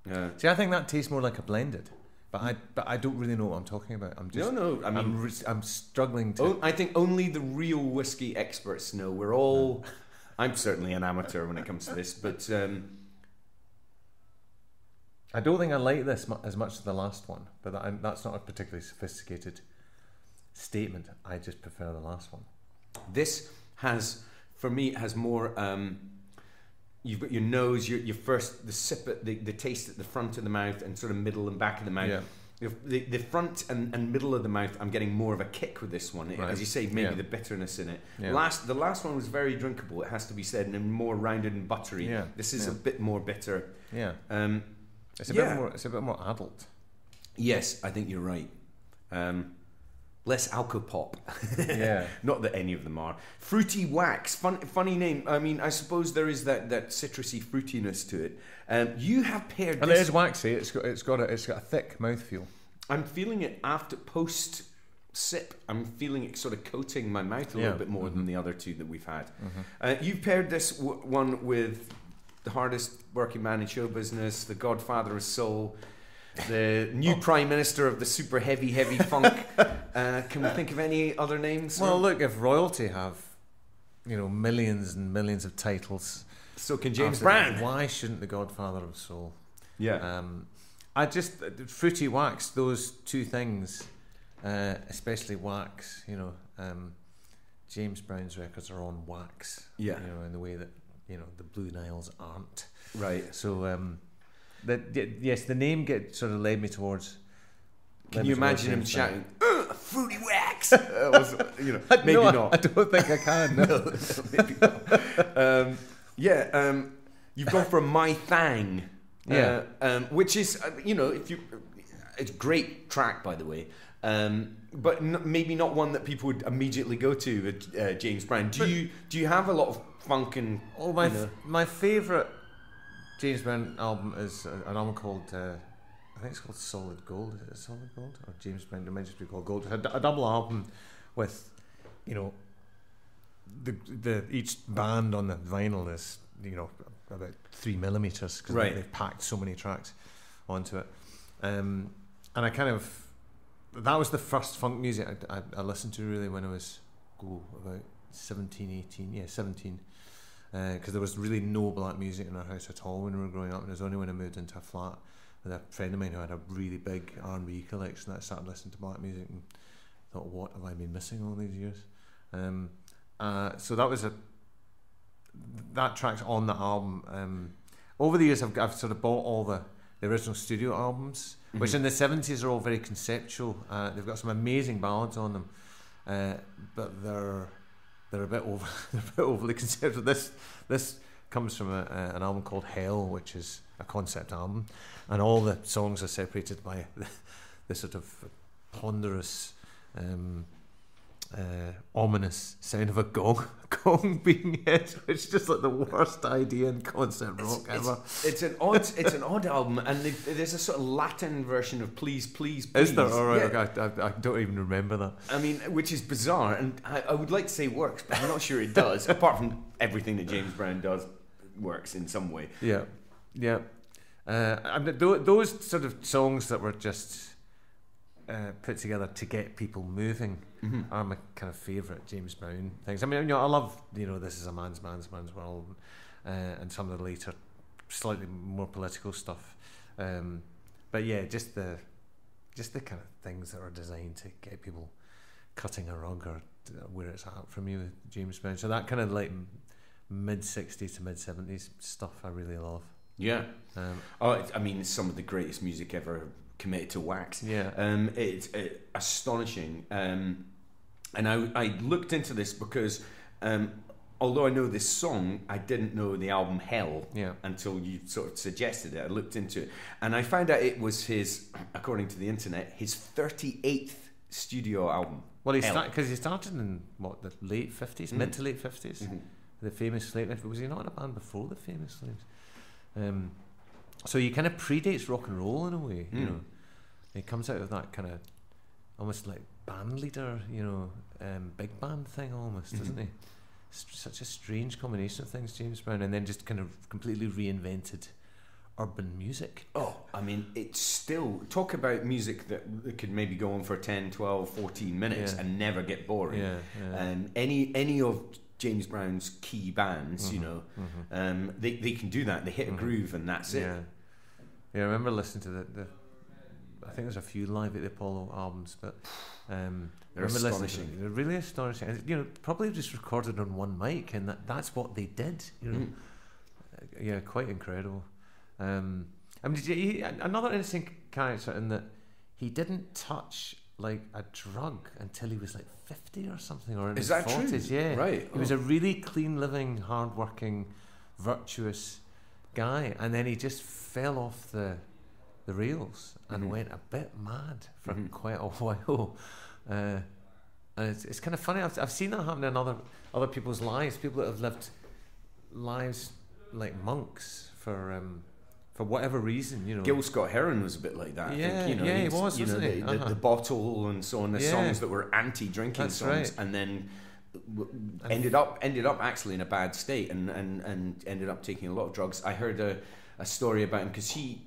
Yeah. See, I think that tastes more like a blended. But I don't really know what I'm talking about. I'm just I'm struggling to. I think only the real whiskey experts know. We're all. I'm certainly an amateur when it comes to this, but I don't think I like this as much as the last one. But that's not a particularly sophisticated statement. I just prefer the last one. This has, for me, it has more you've got your nose, your first, the sip, the taste at the front of the mouth and sort of middle and back of the mouth. Yeah. The front and middle of the mouth, I'm getting more of a kick with this one. Right. As you say, maybe the bitterness in it. Yeah. The last one was very drinkable, it has to be said, and more rounded and buttery. Yeah. This is a bit more bitter. Yeah. It's a bit more adult. Yes, I think you're right. Less alcopop. Yeah. Not that any of them are. Fruity Wax. Funny name. I mean, I suppose there is that citrusy fruitiness to it. You have paired And this... it is waxy. It's got a thick mouthfeel. I'm feeling it after post sip. I'm feeling it sort of coating my mouth a little bit more than the other two that we've had. You've paired this one with the hardest working man in show business, the godfather of soul, the new prime minister of the super heavy funk. Can we think of any other names? Well, look, if royalty have, millions and millions of titles, so can James Brown. Why shouldn't the godfather of soul? Yeah. Fruity Wax, those two things, especially wax, James Brown's records are on wax. Yeah. In the way that, the Blue Niles aren't. Right. So, the name sort of led me towards. Can you imagine him shouting, "Fruity Wax"? Maybe not. I don't think I can. No, maybe not. You've gone for my Thang. Which is, it's a great track, by the way. But maybe not one that people would immediately go to with James Brown. Do you have a lot of funk and? Oh, my favourite James Brown album is an album called I think it's called Solid Gold. Is it Solid Gold or James Brown? It might just be called Gold. A double album with the each band on the vinyl is about 3 millimeters because they've packed so many tracks onto it. And I that was the first funk music I listened to really when I was about 17, 18, 17. Because there was really no black music in our house at all when we were growing up, and it was only when I moved into a flat with a friend of mine who had a really big R&B collection that I started listening to black music and thought, what have I been missing all these years? So that track's on the album. Over the years I've sort of bought all the original studio albums, which in the 70s are all very conceptual. They've got some amazing ballads on them, but they're a bit overly conceptual. This comes from an album called Hell, which is a concept album, and all the songs are separated by the sort of ponderous, ominous sound of a gong being hit, which is just like the worst idea in concept rock ever. It's an odd album, and there's a sort of Latin version of Please, Please, Please. Is there? All right, yeah. Okay, I don't even remember that. I mean, which is bizarre, and I would like to say works, but I'm not sure it does. Apart from everything that James Brown does works in some way. Yeah. Those sort of songs that were just put together to get people moving are my kind of favourite James Brown things. I mean, I love This Is a Man's World, and some of the later, slightly more political stuff. But yeah, just the kind of things that are designed to get people cutting a rug or where it's at from you with James Brown. So that kind of like mid-60s to mid-70s stuff I really love. Yeah. It's some of the greatest music ever committed to wax. Yeah. It's astonishing. And I looked into this because although I know this song, I didn't know the album Hell until you sort of suggested it. I looked into it and I found out it was his, according to the internet, his 38th studio album. Well, because he started in the late 50s, mid to late 50s. The Famous Slaves. Was he not in a band before the Famous Slaves? So he kind of predates rock and roll in a way, He comes out of that kind of almost like band leader, big band thing almost, doesn't he? Such a strange combination of things, James Brown, and then just kind of completely reinvented urban music. Oh, I mean, it's still... Talk about music that could maybe go on for 10, 12, 14 minutes and never get boring. Yeah. Any of James Brown's key bands, they can do that. They hit a groove and that's it. Yeah, I remember listening to the I think there's a few Live at the Apollo albums, but they're astonishing. They're really astonishing. And, probably just recorded on one mic, and that's what they did. yeah, quite incredible. I mean, another interesting character in that he didn't touch like a drug until he was like 50 or something, or in his 40s. True? Yeah, Right. He was a really clean living, hard-working, virtuous guy, and then he just fell off the rails and went a bit mad for quite a while. And it's kind of funny. I've seen that happen in other people's lives. People that have lived lives like monks for whatever reason, you know. Gil Scott Heron was a bit like that. I think, you know, he was, wasn't he? The bottle and so on. The songs that were anti-drinking songs, right. and then ended up actually in a bad state, and ended up taking a lot of drugs. I heard a story about him because he,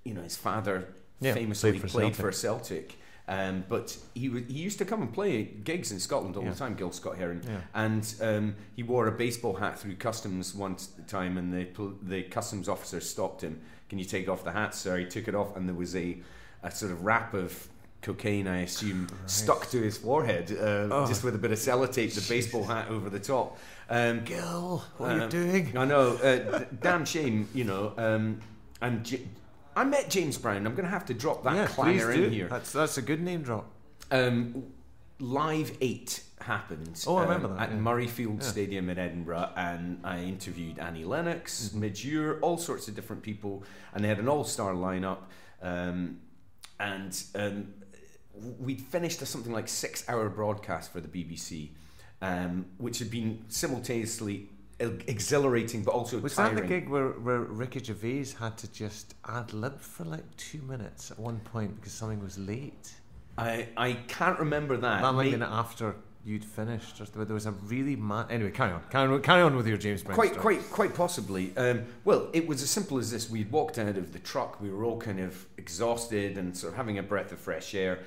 you know, his father famously played for Celtic. But he used to come and play gigs in Scotland all the time, Gil Scott Heron, and he wore a baseball hat through customs one time, and the customs officer stopped him. "Can you take off the hat, sir?" He took it off, and there was a sort of wrap of cocaine, I assume, stuck to his forehead, just with a bit of sellotape, the baseball hat over the top. Gil, what are you doing? I know, damn shame, you know. I met James Brown. I'm going to have to drop that clanger in here. That's a good name drop. Live 8 happened. Oh, I remember that. At Murrayfield Stadium in Edinburgh, and I interviewed Annie Lennox, Midge Ure, all sorts of different people, and they had an all-star lineup. We'd finished something like 6-hour broadcast for the BBC, which had been simultaneously exhilarating but also was tiring. that the gig where Ricky Gervais had to just ad-lib for like 2 minutes at one point because something was late? I can't remember that. That might have been after you'd finished, or there was a really mad... Anyway, carry on with your James Brown story. Quite possibly. Well, it was as simple as this. We'd walked out of the truck, we were all kind of exhausted and sort of having a breath of fresh air,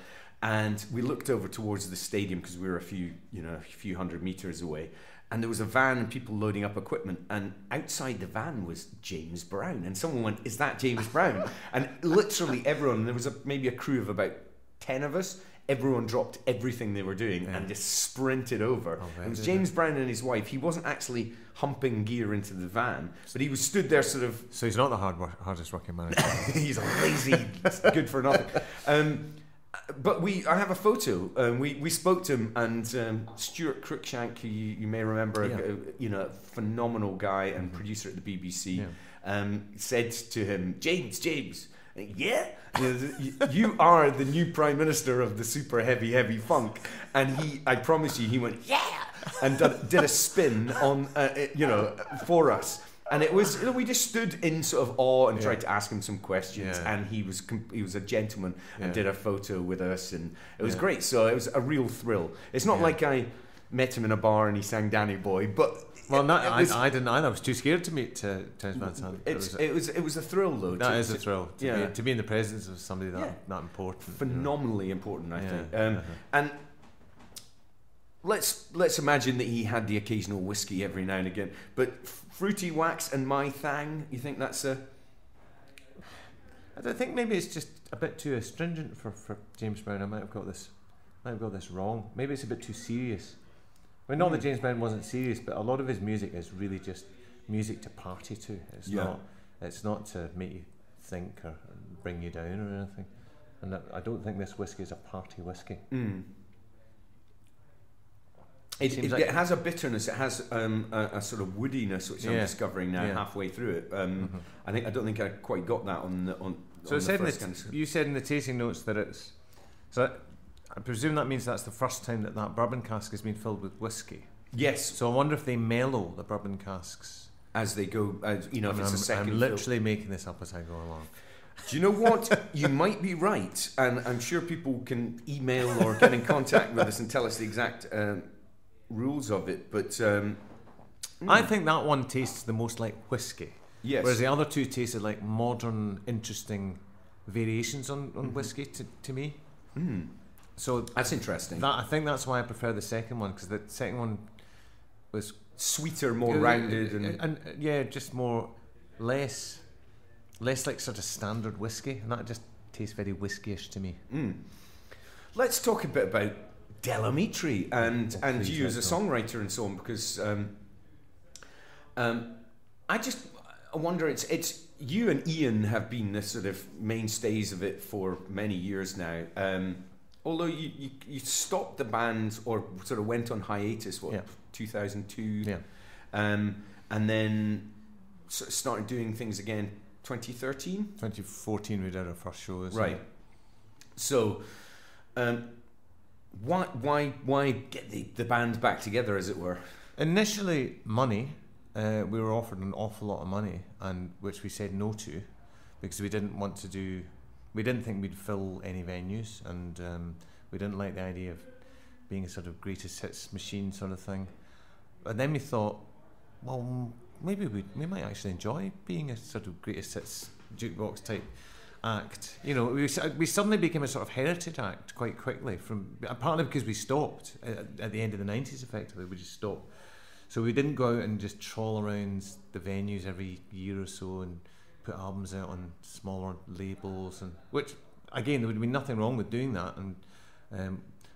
and we looked over towards the stadium because we were a few hundred meters away. And there was a van and people loading up equipment, and outside the van was James Brown, and someone went, "Is that James Brown?" And literally everyone, there was maybe a crew of about 10 of us, everyone dropped everything they were doing and just sprinted over. It was James Brown and his wife. He wasn't actually humping gear into the van, but he was stood there sort of... So he's not the hardest working man. He's a lazy, good for nothing. But I have a photo. We spoke to him, and Stuart Cruikshank, who you may remember, a phenomenal guy and producer at the BBC, said to him, James, yeah, you are the new Prime Minister of the super heavy funk. And I promise you, he went, yeah, and did a spin on, for us. And it was, we just stood in sort of awe and tried to ask him some questions, and he was a gentleman and did a photo with us, and it was great. So it was a real thrill. It's not like I met him in a bar and he sang Danny Boy, but I didn't either. I was too scared to meet James Van Sant. It was a thrill though. That is a thrill to be in the presence of somebody that important, phenomenally important, I think. And let's imagine that he had the occasional whiskey every now and again, but fruity wax and my Thang, you think that's a... I think maybe it's just a bit too astringent for James Brown. I might have got this wrong. Maybe it's a bit too serious. I mean, not that James Brown wasn't serious, but a lot of his music is really just music to party to. It's not to make you think or bring you down or anything. And I don't think this whiskey is a party whiskey. It has a bitterness. It has a sort of woodiness, which I'm discovering now halfway through it. I don't think I quite got that on. So you said in the tasting notes that it's. So I presume that means that's the first time that bourbon cask has been filled with whiskey. Yes. So I wonder if they mellow the bourbon casks as they go. If it's a second. I'm literally making this up as I go along. Do you know what? You might be right, and I'm sure people can email or get in contact with us and tell us the exact rules of it. But I think that one tastes the most like whiskey. Yes. Whereas the other two tasted like modern, interesting variations on whiskey to me. So that's interesting. I think that's why I prefer the second one, because the second one was sweeter, more rounded, and just less like sort of standard whiskey, and that just tastes very whiskyish to me. Let's talk a bit about Amitri and you as a songwriter and so on, because I wonder, it's you and Ian have been the sort of mainstays of it for many years now. Although you stopped the band or sort of went on hiatus, 2002? Yeah. And then sort of started doing things again 2013? 2014 we did our first show. Right. So, why get the band back together, as it were? Initially, money. We were offered an awful lot of money, and which we said no to, because we didn't want to do. We didn't think we'd fill any venues, and we didn't like the idea of being a sort of greatest hits machine sort of thing. But then we thought, well, maybe we might actually enjoy being a sort of greatest hits jukebox type act. You know, we suddenly became a sort of heritage act quite quickly, partly because we stopped at the end of the 90s. Effectively, we just stopped. So we didn't go out and just trawl around the venues every year or so and put albums out on smaller labels, and which again there would be nothing wrong with doing that. And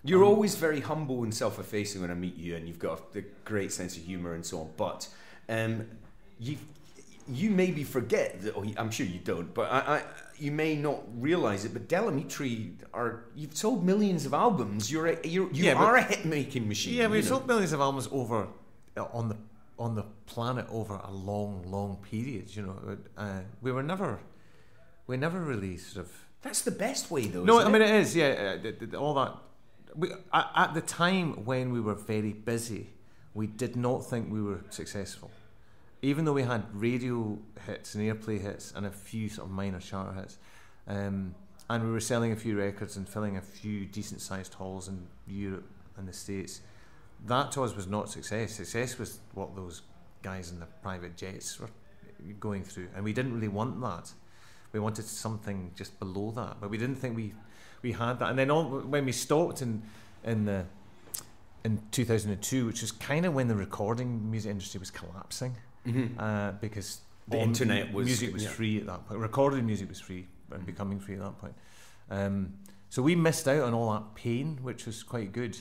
you're always very humble and self-effacing when I meet you, and you've got a great sense of humour and so on. But you maybe forget that, or I'm sure you don't, but you may not realise it. But Amitri you've sold millions of albums. You are a hit-making machine. Yeah, we've sold millions of albums over on the planet over a long period. You know, we never really sort of. That's the best way, though. No, I mean it is. Yeah, all that. At the time when we were very busy, we did not think we were successful, even though we had radio hits and airplay hits and a few sort of minor chart hits, and we were selling a few records and filling a few decent-sized halls in Europe and the States. That to us was not success. Success was what those guys in the private jets were going through, and we didn't really want that. We wanted something just below that, but we didn't think we had that. And then when we stopped in 2002, which was kind of when the recording music industry was collapsing, because the internet music was free at that point. Recorded music was free and becoming free at that point. So we missed out on all that pain, which was quite good.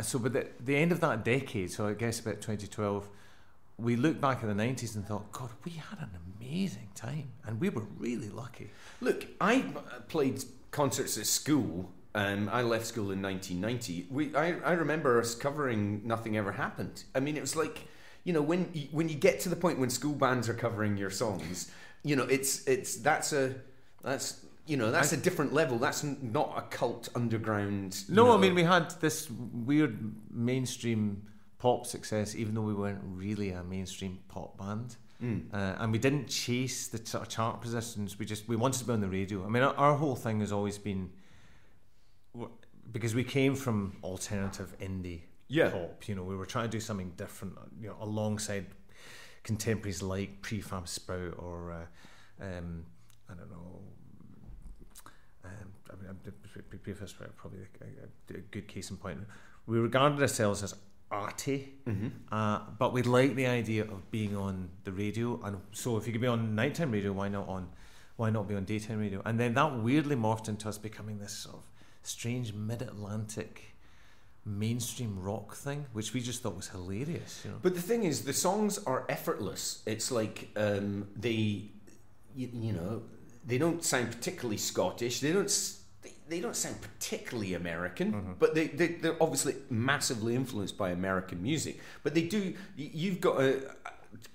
So by the end of that decade, so I guess about 2012, we looked back at the 90s and thought, God, we had an amazing time, and we were really lucky. Look, I played concerts at school. I left school in 1990. I remember us covering Nothing Ever Happened. I mean, it was like, you know, when you get to the point when school bands are covering your songs, you know, that's a different level. That's not a cult underground. No, I mean, we had this weird mainstream pop success, even though we weren't really a mainstream pop band. And we didn't chase the sort of chart positions. We wanted to be on the radio. I mean, our whole thing has always been, because we came from alternative indie pop. You know, we were trying to do something different. You know, alongside contemporaries like Prefab Sprout or I don't know. Prefab Sprout probably a good case in point. We regarded ourselves as arty, but we liked the idea of being on the radio, and so if you could be on nighttime radio, why not be on daytime radio? And then that weirdly morphed into us becoming this sort of strange mid-Atlantic mainstream rock thing, which we just thought was hilarious. You know? But the thing is, the songs are effortless. It's like they don't sound particularly Scottish. They don't sound particularly American, but they're obviously massively influenced by American music. But they do. You've got a.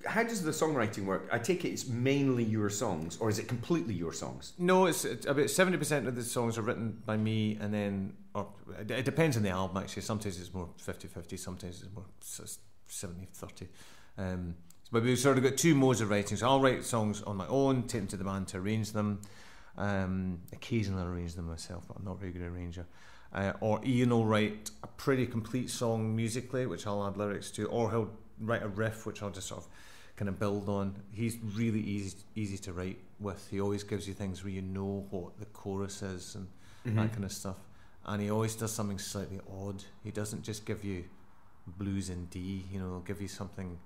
How does the songwriting work? I take it it's mainly your songs, or is it completely your songs? No, it's about 70% of the songs are written by me, and then it depends on the album actually. Sometimes it's more 50-50, sometimes it's more 70-30. But we've sort of got two modes of writing. So I'll write songs on my own, take them to the band to arrange them. Occasionally I'll arrange them myself, but I'm not a very good arranger. Or Ian will write a pretty complete song musically, which I'll add lyrics to, or he'll write a riff, which I'll just sort of kind of build on. He's really easy to write with. He always gives you things where you know what the chorus is and that kind of stuff. And he always does something slightly odd. He doesn't just give you blues in D, you know, he'll give you something,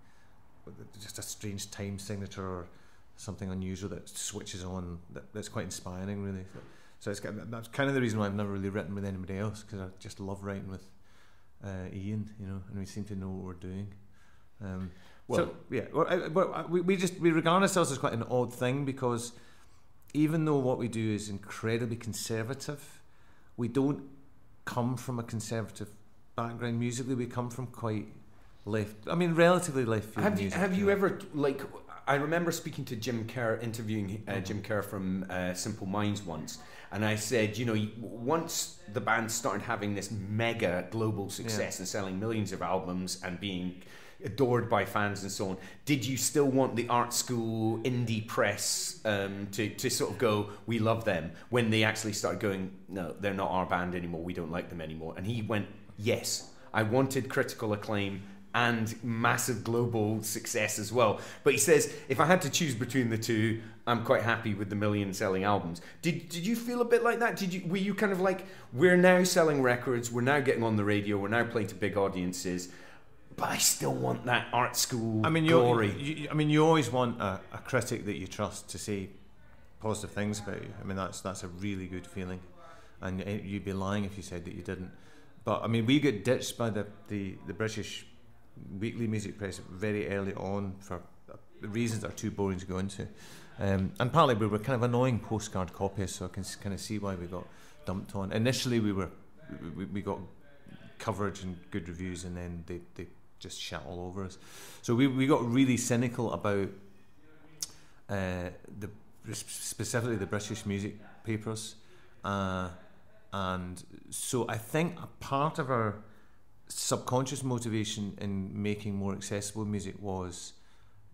just a strange time signature or something unusual that switches on, that's quite inspiring, really. So that's kind of the reason why I've never really written with anybody else, because I just love writing with Ian, you know, and we seem to know what we're doing. Well, we regard ourselves as quite an odd thing, because even though what we do is incredibly conservative, we don't come from a conservative background musically. We come from quite relatively left field music. Have you ever, like, I remember speaking to Jim Kerr, interviewing Jim Kerr from Simple Minds once, and I said, once the band started having this mega global success and selling millions of albums and being adored by fans and so on, did you still want the art school indie press to sort of go, we love them, when they actually started going, no, they're not our band anymore, we don't like them anymore? And he went, yes, I wanted critical acclaim and massive global success as well. But he says, if I had to choose between the two, I'm quite happy with the million-selling albums. Did you feel a bit like that? Were you kind of like, we're now selling records, we're now getting on the radio, we're now playing to big audiences, but I still want that art school glory? You always want a critic that you trust to say positive things about you. That's a really good feeling, and you'd be lying if you said that you didn't. But we get ditched by the British weekly music press very early on for reasons that are too boring to go into, and partly we were kind of annoying postcard copyists, so I can kind of see why we got dumped on. Initially we got coverage and good reviews, and then they just shat all over us. So we got really cynical about specifically the British music papers, and so I think a part of our subconscious motivation in making more accessible music was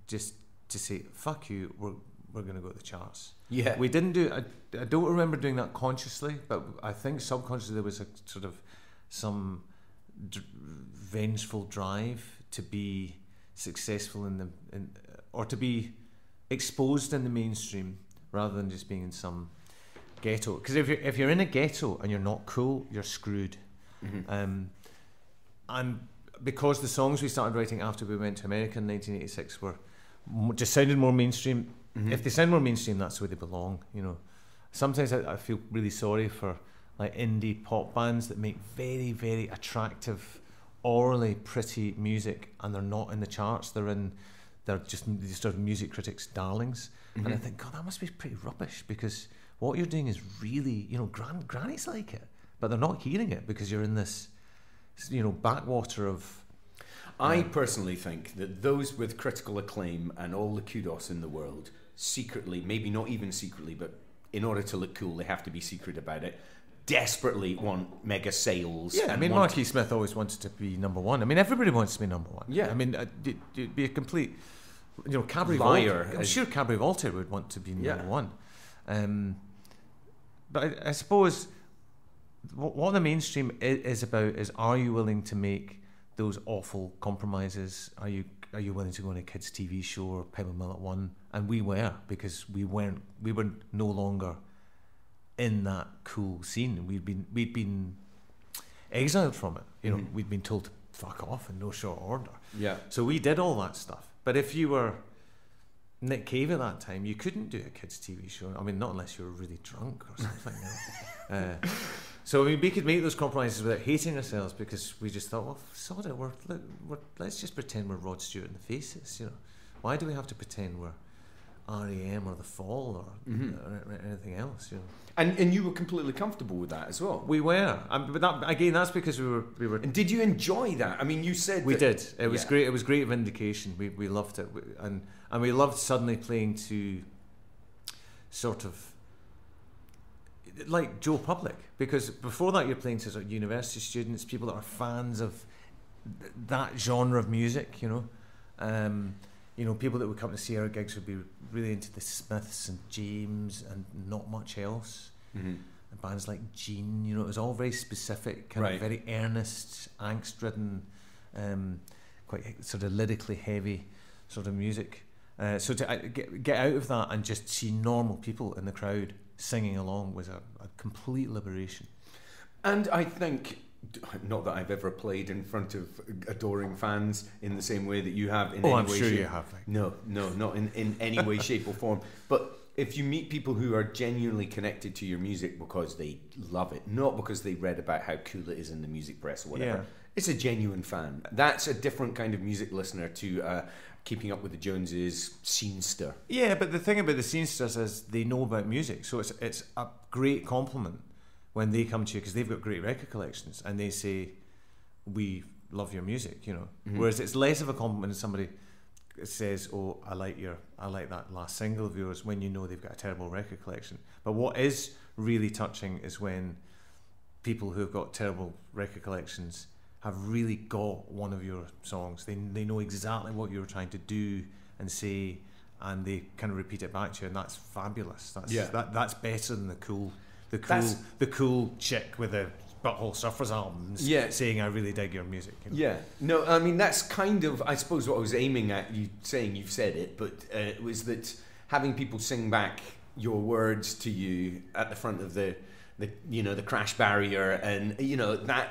just to say, fuck you, we're going to go to the charts. Yeah, we didn't do I don't remember doing that consciously, but I think subconsciously there was a sort of some vengeful drive to be successful or to be exposed in the mainstream rather than just being in some ghetto. Because if you're in a ghetto and you're not cool, you're screwed. Mm-hmm. And because the songs we started writing after we went to America in 1986 were just sounded more mainstream. Mm-hmm. If they sound more mainstream, that's where they belong. Sometimes I feel really sorry for like indie pop bands that make very, very attractive, orally pretty music, and they're not in the charts. They're just these sort of music critics' darlings. Mm-hmm. And I think, God, that must be pretty rubbish, because what you're doing is really, grannies like it, but they're not hearing it because you're in this, backwater of... I personally think that those with critical acclaim and all the kudos in the world, secretly, maybe not even secretly, but in order to look cool, they have to be secret about it, desperately want mega sales. Yeah, Marky Smith always wanted to be number one. Everybody wants to be number one. Yeah. It'd be a complete, Cabaret liar. I'm sure Cabaret Voltaire would want to be number one. But I suppose what the mainstream is about is, are you willing to make those awful compromises? Are you willing to go on a kids' TV show or Pebble Mill at 1? And we were, because we were no longer in that cool scene. We'd been exiled from it. Mm-hmm. We'd been told to fuck off in no short order. Yeah. So we did all that stuff. But if you were Nick Cave at that time, you couldn't do a kids' TV show. Not unless you were really drunk or something. So we could make those compromises without hating ourselves, because we just thought, well, sod it, let's just pretend we're Rod Stewart in the Faces. Why do we have to pretend we're R.E.M. or The Fall or anything else? And you were completely comfortable with that as well. We were, but that's because we were. And did you enjoy that? You said we did. It was great. It was great vindication. We loved it, and we loved suddenly playing to sort of like Joe Public, because before that you're playing to sort of university students, people that are fans of that genre of music. People that would come to see our gigs would be really into the Smiths and James and not much else. Mm-hmm. And bands like Gene, it was all very specific, kind of very earnest, angst-ridden, quite sort of lyrically heavy sort of music. So to get out of that and just see normal people in the crowd singing along was a complete liberation. And I think, not that I've ever played in front of adoring fans in the same way that you have. I'm sure you have. No, not in any way, shape or form. But if you meet people who are genuinely connected to your music because they love it, not because they read about how cool it is in the music press or whatever, it's a genuine fan. That's a different kind of music listener to Keeping Up with the Joneses, scenester. Yeah, but the thing about the scenesters is they know about music, so it's a great compliment when they come to you because they've got great record collections and they say, we love your music, you know. Mm-hmm. Whereas it's less of a compliment when somebody says, oh, I like that last single of yours, when you know they've got a terrible record collection. But what is really touching is when people who've got terrible record collections have really got one of your songs. They know exactly what you were trying to do and say, and they kind of repeat it back to you, and that's fabulous. That's better than the cool chick with the Butthole Surfers albums saying I really dig your music. You know? Yeah, no, I mean that's kind of, I suppose, what I was aiming at. You saying you've said it, but it was that having people sing back your words to you at the front of the crash barrier, and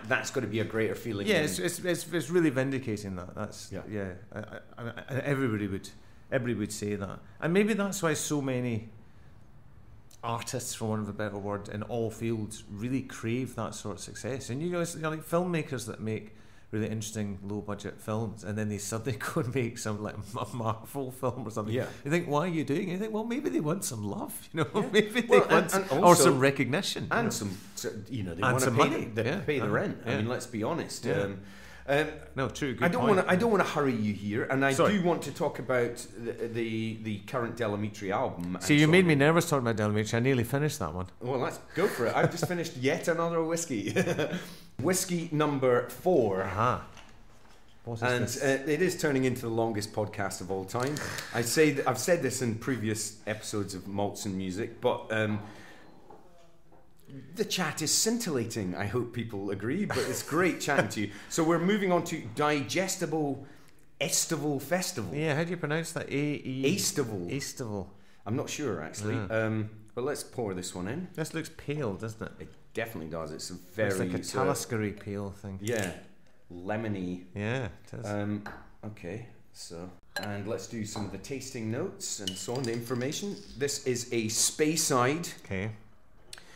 that's got to be a greater feeling. Yeah, it's really vindicating that. That's everybody would say that, and maybe that's why so many artists, for want of a better word, in all fields really crave that sort of success. And it's like filmmakers that make really interesting low budget films, and then they suddenly go and make some like a Marvel film or something. Yeah. You think, why are you doing it? You think, well, maybe they want some love, maybe they want or some recognition, and some, they want to pay the rent. I mean, let's be honest. Yeah. No, true. Good I don't want to hurry you here, and I do want to talk about the current Amitri album. See, you made me nervous talking about Amitri. I nearly finished that one. Well, let's go for it. I've just finished yet another whiskey. Whiskey number 4. Aha. And it is turning into the longest podcast of all time. I've said this in previous episodes of Malts and Music, but the chat is scintillating. I hope people agree, but it's great chatting to you. So we're moving on to Digestible Aestival Festival. Yeah, how do you pronounce that? Aestival. Aestival. I'm not sure actually. Yeah. But let's pour this one in. This looks pale, doesn't it? It definitely does. It's like a Talisker-y pale thing. Yeah, lemony. Yeah, it is. Okay, so, and let's do some of the tasting notes and so on, the information. This is a Speyside. Okay.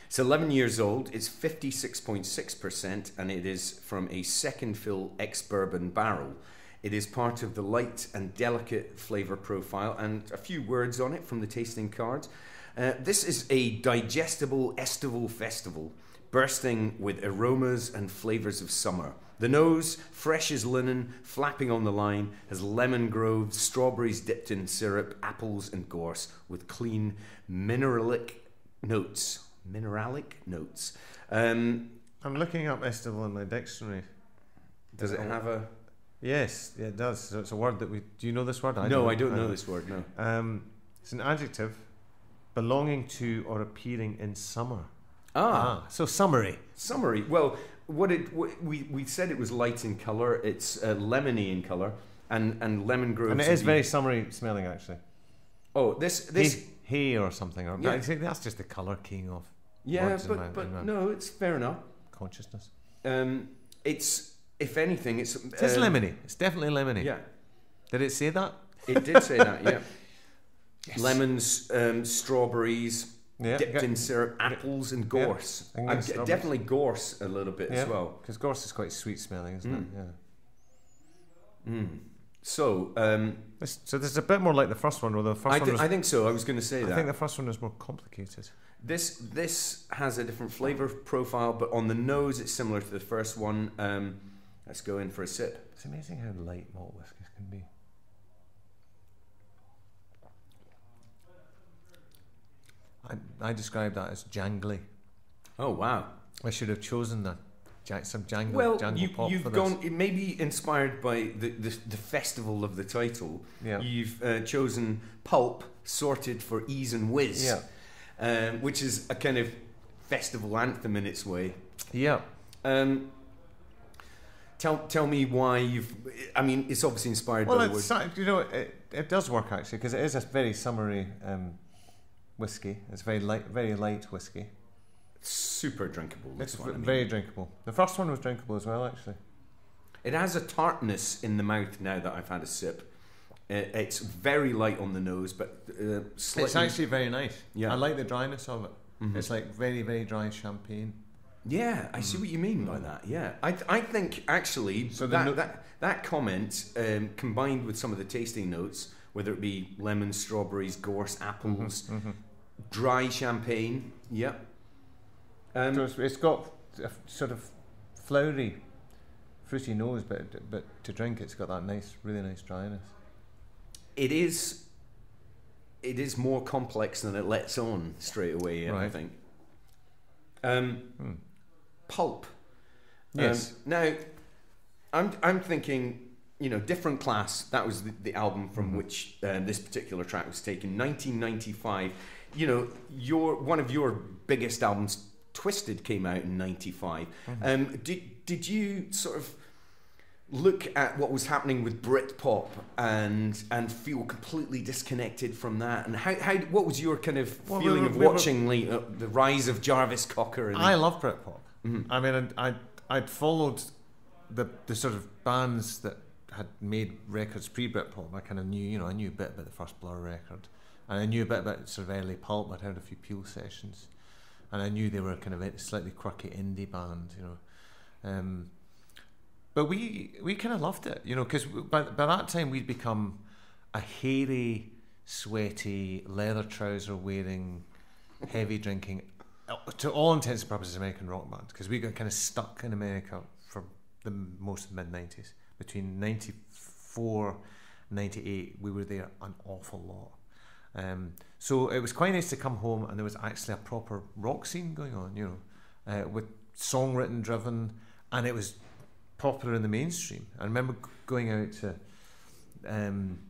It's 11 years old. It's 56.6%, and it is from a second fill ex-bourbon barrel. It is part of the light and delicate flavour profile, and a few words on it from the tasting cards. This is a digestible estival festival, bursting with aromas and flavours of summer. The nose, fresh as linen, flapping on the line, has lemon groves, strawberries dipped in syrup, apples and gorse, with clean mineralic notes. I'm looking up estival in my dictionary. Does it have a... Yes, yeah, it does. So it's a word that we... Do you know this word? I don't know this word, no. It's an adjective belonging to or appearing in summer. So summery. Well, we said it was light in colour. It's lemony in colour, and lemon groves. And it is very summery smelling, actually. Oh, this hay or something. Or yeah. That's just the colour keying off. Yeah, but no, it's fair enough. Consciousness. It's, if anything, it's lemony. It's definitely lemony. Yeah. Did it say that? It did say that. Yeah. Yes. Lemons, strawberries, dipped in syrup, apples and gorse. Yeah, definitely gorse a little bit as well. Because gorse is quite sweet smelling, isn't it? Yeah. Mm. So this is a bit more like the first one, or the first one. I think so. I was going to say that. I think the first one is more complicated. This has a different flavour profile, but on the nose it's similar to the first one. Let's go in for a sip. It's amazing how light malt whiskies can be. I describe that as jangly. Oh wow! I should have chosen that. Some jangle. Well, jangle pop you've for gone. It may be inspired by the festival of the title. Yeah. You've chosen Pulp, sorted for ease and Wizz. Yeah. Which is a kind of festival anthem in its way. Yeah. Tell me why you've. I mean, it's obviously inspired by the word. It does work actually, because it is a very summery whiskey. It's very light whiskey. Super drinkable. It's very drinkable. The first one was drinkable as well, actually. It has a tartness in the mouth now that I've had a sip. It's very light on the nose, but slightly... It's actually very nice. Yeah. I like the dryness of it. Mm-hmm. It's like very, very dry champagne. Yeah, I see what you mean by that. Yeah, I think actually so that comment combined with some of the tasting notes, whether it be lemon, strawberries, gorse, apples, dry champagne. Yeah, so it's got a sort of flowery, fruity nose, but to drink it's got that nice, really nice dryness. It is more complex than it lets on straight away. Right. I think. Pulp. Yes. Now, I'm thinking, different class. That was the album from which this particular track was taken. 1995. One of your biggest albums, Twisted, came out in 95. Did you sort of look at what was happening with Britpop and feel completely disconnected from that? And what was your kind of feeling of watching the rise of Jarvis Cocker? I love Britpop. I mean, I'd followed the sort of bands that had made records pre-Britpop. I kind of knew, I knew a bit about the first Blur record, and I knew a bit about sort of early Pulp. I'd heard a few Peel sessions, and I knew they were kind of a slightly quirky indie band, But we kind of loved it, because by that time we'd become a hairy, sweaty, leather trouser wearing, heavy drinking, to all intents and purposes, American rock band, because we got kind of stuck in America for most of the mid-90s. Between 94 and 98, we were there an awful lot. So it was quite nice to come home and there was actually a proper rock scene going on, with song-written driven, and it was popular in the mainstream. I remember going out to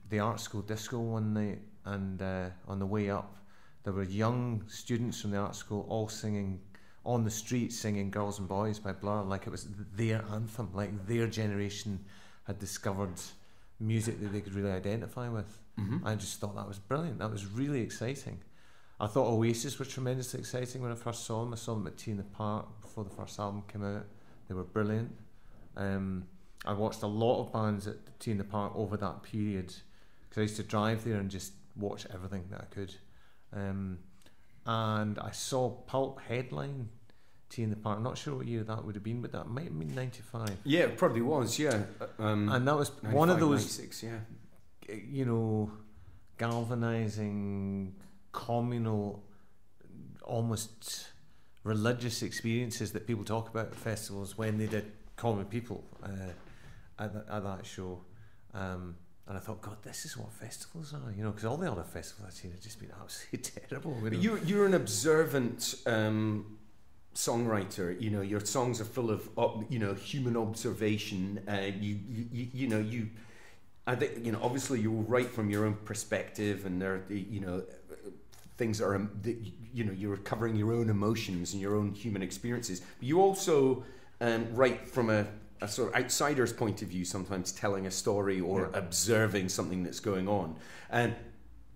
the art school disco one night, and on the way up there were young students from the art school all singing on the street, singing Girls and Boys by Blur, like it was their anthem, like their generation had discovered music that they could really identify with. I just thought that was brilliant. That was really exciting. I thought Oasis were tremendously exciting when I first saw them. I saw them at Tea in the Park before the first album came out. They were brilliant. I watched a lot of bands at Tea in the Park over that period, because I used to drive there and just watch everything that I could. And I saw Pulp headline Tea in the Park. I'm not sure what year that would have been, but that might have been 95. Yeah, it probably was, yeah. And that was one of those 96, yeah. Galvanizing, communal, almost religious experiences that people talk about at festivals when they did Common People at that show. And I thought, God, this is what festivals are, because all the other festivals I've seen have just been absolutely terrible. But you're an observant songwriter. Your songs are full of human observation. I think obviously you write from your own perspective, and there are things that are you're covering your own emotions and your own human experiences. But you also write from a sort of outsider's point of view, sometimes telling a story or observing something that's going on. And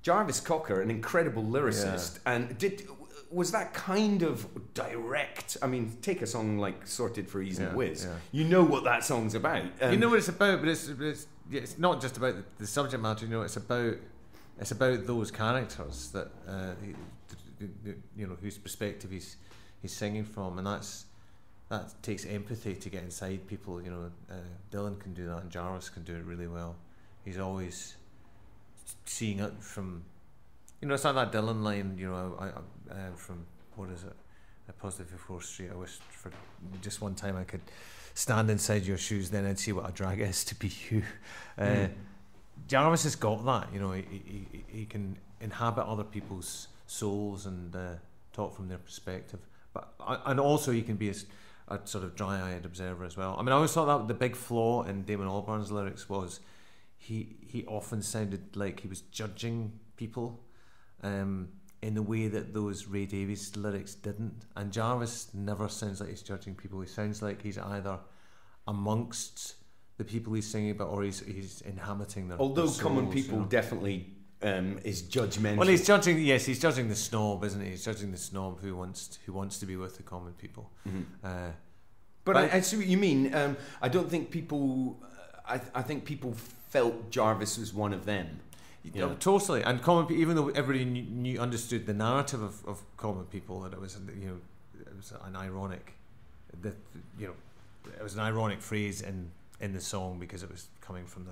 Jarvis Cocker, an incredible lyricist, and was that kind of direct? I mean, take a song like Sorted for Ease and Wizz. Yeah. You know what that song's about. You know what it's about, but it's not just about the subject matter. It's about those characters that whose perspective he's singing from, and that takes empathy to get inside people. Dylan can do that, and Jarvis can do it really well. He's always seeing it from, it's like that Dylan line, from, what is it, Positive 4th Street. I wish for just one time I could stand inside your shoes, then I'd see what a drag is to be you. Jarvis has got that, he can inhabit other people's souls and talk from their perspective. And also he can be a sort of dry-eyed observer as well. I mean, I always thought that the big flaw in Damon Albarn's lyrics was he often sounded like he was judging people in the way that those Ray Davies lyrics didn't. And Jarvis never sounds like he's judging people. He sounds like he's either amongst the people he's singing about, or he's inhabiting their Although souls, Common People definitely is judgmental. Well, he's judging the snob, isn't he? He's judging the snob who wants to be with the common people. But I see what you mean. I don't think people. I think people felt Jarvis was one of them. Totally. And even though everybody understood the narrative of Common People, that it was an ironic you know, it was an ironic phrase in the song because it was coming from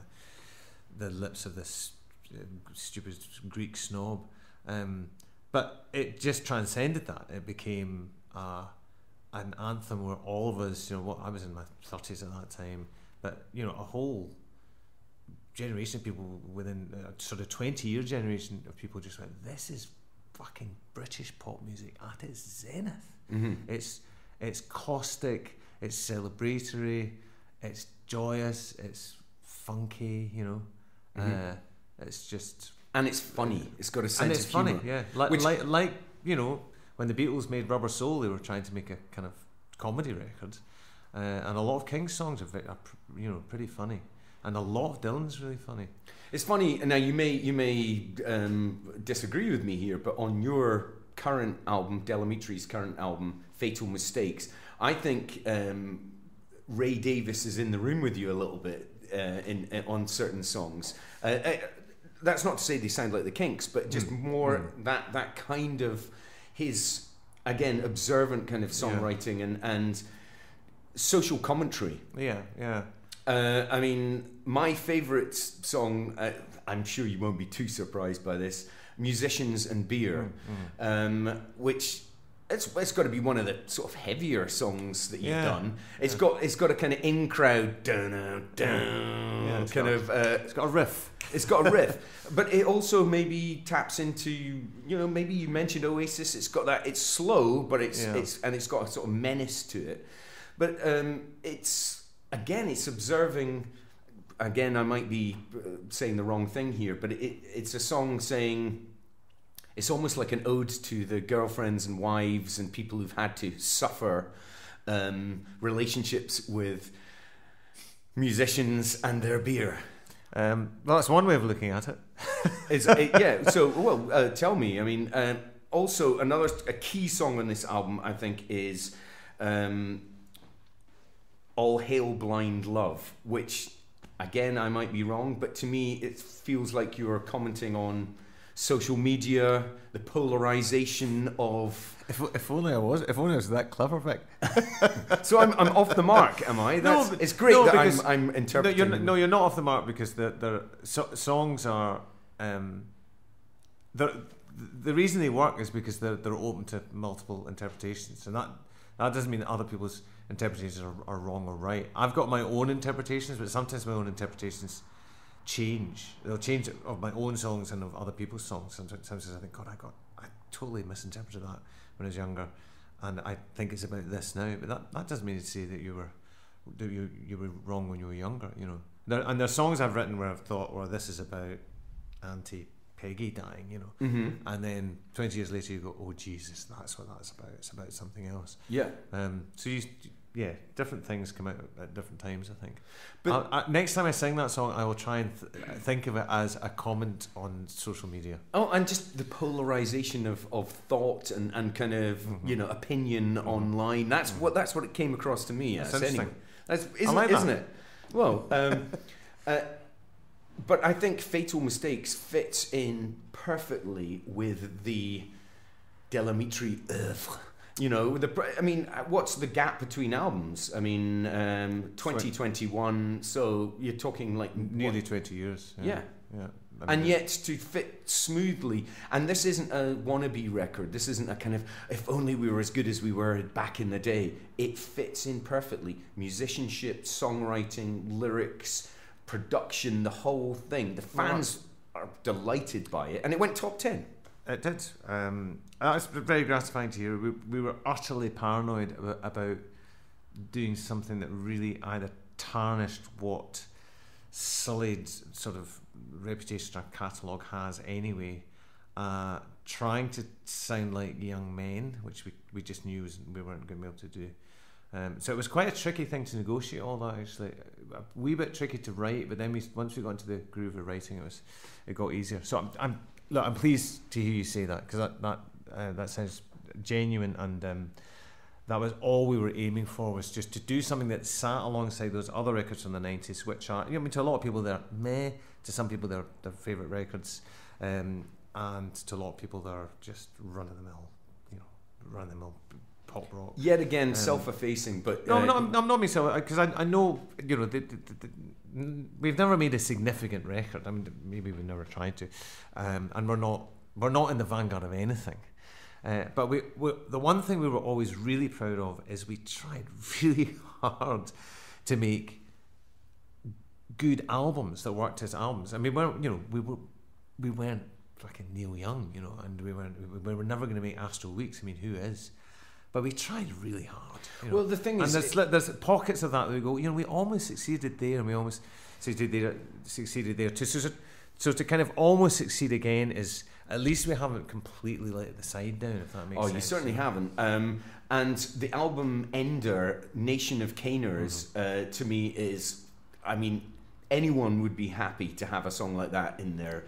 the lips of this stupid Greek snob, but it just transcended that. It became an anthem where all of us, you know, I was in my 30s at that time, but you know, a whole generation of people within a sort of 20-year generation of people just went, this is fucking British pop music at its zenith. It's caustic, it's celebratory, it's joyous, it's funky, you know. It's just, and it's funny. It's got a sense of humor. And it's funny, yeah. Like you know, when the Beatles made Rubber Soul, they were trying to make a kind of comedy record, and a lot of King's songs are you know, pretty funny, and a lot of Dylan's really funny. It's funny. Now you may disagree with me here, but on your current album, Amitri's current album, Fatal Mistakes, I think Ray Davies is in the room with you a little bit on certain songs. That's not to say they sound like the Kinks, but just more that kind of his, again, observant kind of songwriting and social commentary. Yeah. I mean, my favourite song, I'm sure you won't be too surprised by this, Musicians and Beer, which it's got to be one of the sort of heavier songs that you've done. It's got a kind of in crowd it's got a riff. It's got a riff, but it also maybe taps into, you know, maybe you mentioned Oasis. It's got that. It's slow, but it's got a sort of menace to it. But it's observing. Again, I might be saying the wrong thing here, but it's a song saying. It's almost like an ode to the girlfriends and wives and people who've had to suffer relationships with musicians and their beer. Well, that's one way of looking at it. Yeah. So, well, tell me. I mean, also a key song on this album, I think, is "All Hail Blind Love," which, again, I might be wrong, but to me, it feels like you're commenting on social media, the polarization of. If only I was that clever, Vic. So I'm off the mark, am I? It's great that I'm interpreting. You're not off the mark because songs are. The reason they work is because they're open to multiple interpretations, and that doesn't mean that other people's interpretations are wrong or right. I've got my own interpretations, but sometimes my own interpretations change. They'll change of my own songs and of other people's songs. Sometimes I think, God, I totally misinterpreted that when I was younger, and I think it's about this now. But that doesn't mean to say that you were wrong when you were younger. You know, there are songs I've written where I've thought, well, this is about Auntie Peggy dying. You know, and then 20 years later you go, oh Jesus, that's what that's about. It's about something else. Yeah. So different things come out at different times, I think. But next time I sing that song, I will try and think of it as a comment on social media. Oh, and just the polarization of thought and kind of you know, opinion online. That's what it came across to me as. Anyway, isn't it? Well, but I think Fatal Mistakes fits in perfectly with the Amitri oeuvre. You know, what's the gap between albums? I mean, 2021, so you're talking like nearly 20 years. Yeah. And yet to fit smoothly, and this isn't a wannabe record. This isn't a kind of, if only we were as good as we were back in the day. It fits in perfectly. Musicianship, songwriting, lyrics, production, the whole thing. The fans are delighted by it, and it went top 10. It did. That's very gratifying to hear. We were utterly paranoid about doing something that really either tarnished what sullied sort of reputation our catalogue has anyway, trying to sound like young men, which we just knew we weren't going to be able to do. So it was quite a tricky thing to negotiate all that, actually. A wee bit tricky to write, but then once we got into the groove of writing, it got easier. So I'm pleased to hear you say that, because that sounds genuine, and that was all we were aiming for, was just to do something that sat alongside those other records from the 90s, which are, to a lot of people they're meh, to some people they're their favourite records, and to a lot of people they're just run-of-the-mill pop rock. Yet again, self-effacing, but... No, I'm not myself, because I know, you know, we've never made a significant record. I mean, maybe we've never tried to. And we're not in the vanguard of anything. But the one thing we were always really proud of is we tried really hard to make good albums that worked as albums. I mean, we weren't fucking Neil Young, you know, and we were never going to make Astral Weeks. I mean, who is? But we tried really hard. You know? Well, the thing is, there's pockets of that we go, you know, we almost succeeded there, and we almost succeeded there too. So to kind of almost succeed again is, at least we haven't completely let the side down, if that makes sense. Oh, you certainly haven't. And the album Ender, Nation of Caners, to me is, I mean, anyone would be happy to have a song like that in their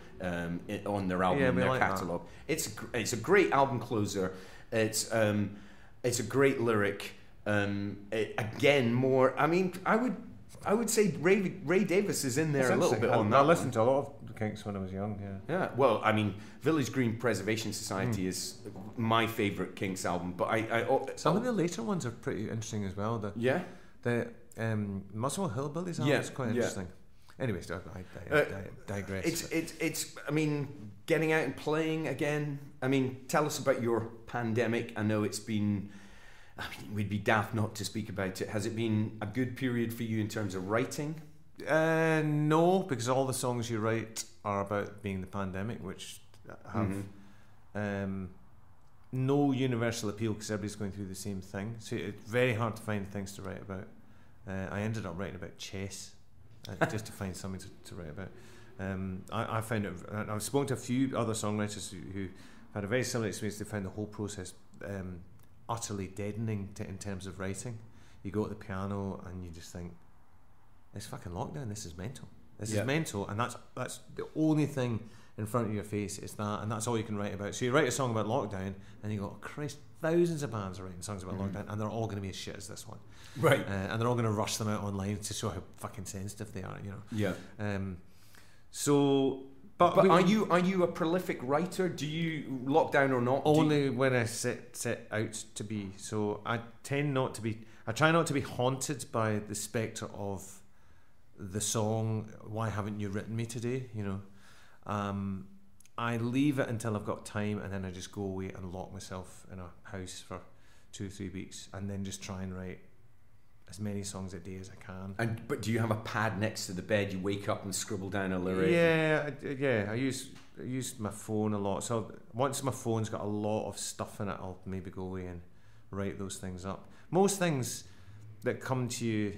on their album, in their catalogue. It's a great album closer. It's a great lyric. Again, more. I mean, I would say Ray Davis is in there a little bit on that. I listened to a lot of Kinks when I was young. Yeah. Well, I mean, Village Green Preservation Society is my favourite Kinks album, but some of the later ones are pretty interesting as well. The Muswell Hillbillies album is quite interesting. Anyways, I digress. It's. I mean, getting out and playing again. I mean, tell us about your pandemic. I know it's been. I mean, we'd be daft not to speak about it. Has it been a good period for you in terms of writing? No, because all the songs you write are about being the pandemic, which have no universal appeal because everybody's going through the same thing. So it's very hard to find things to write about. I ended up writing about chess just to find something to write about. I found it. I've spoken to a few other songwriters who had a very similar experience. They found the whole process utterly deadening in terms of writing. You go to the piano and you just think, it's fucking lockdown, this is mental. This is mental, and that's the only thing in front of your face is that, and that's all you can write about. So you write a song about lockdown and you go, oh, Christ, thousands of bands are writing songs about lockdown, and they're all going to be as shit as this one. Right. And they're all going to rush them out online to show how fucking sensitive they are, you know. Yeah. But are you a prolific writer? Do you, lockdown or not? Only when I set out to be. So I tend not to be. I try not to be haunted by the spectre of the song. Why haven't you written me today? You know, I leave it until I've got time, and then I just go away and lock myself in a house for 2 or 3 weeks, and then just try and write as many songs a day as I can. But do you have a pad next to the bed? You wake up and scribble down a lyric? Yeah. I use my phone a lot. So once my phone's got a lot of stuff in it, I'll maybe go away and write those things up. Most things that come to you,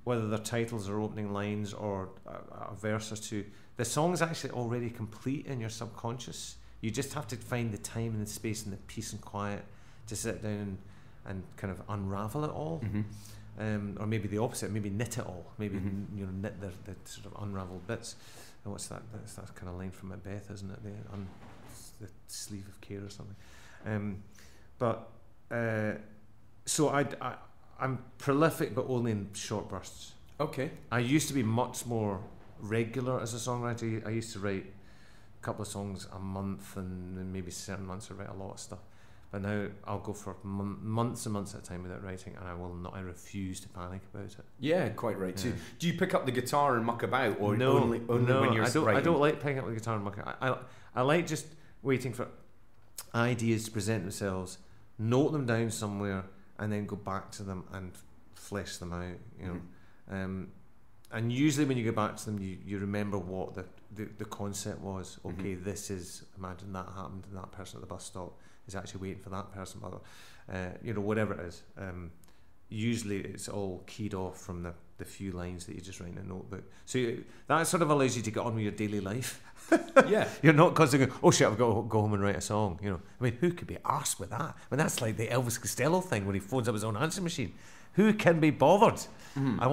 whether they're titles or opening lines or a verse or two, the song's actually already complete in your subconscious. You just have to find the time and the space and the peace and quiet to sit down and kind of unravel it all. Or maybe the opposite, maybe knit it all, maybe you know, knit the sort of unravelled bits. And what's that? That's that kind of line from Macbeth, isn't it? The sleeve of care or something. So I'm prolific, but only in short bursts. Okay. I used to be much more regular as a songwriter. I used to write a couple of songs a month, and then maybe certain months I write a lot of stuff. But now I'll go for months and months at a time without writing, and I will not. I refuse to panic about it. Yeah, quite right. Yeah. So, do you pick up the guitar and muck about, or only when you're writing? I don't like picking up the guitar and muck about. I like just waiting for ideas to present themselves, note them down somewhere, and then go back to them and flesh them out. You know, and usually when you go back to them, you remember what the concept was. Okay, this is, imagine that happened to that person at the bus stop is actually waiting for that person, you know, whatever it is. Usually it's all keyed off from the few lines that you just write in a notebook. So that sort of allows you to get on with your daily life. Yeah. You're not constantly going, oh shit, I've got to go home and write a song. You know, I mean, who could be arsed with that? I mean, that's like the Elvis Costello thing when he phones up his own answering machine. Who can be bothered? My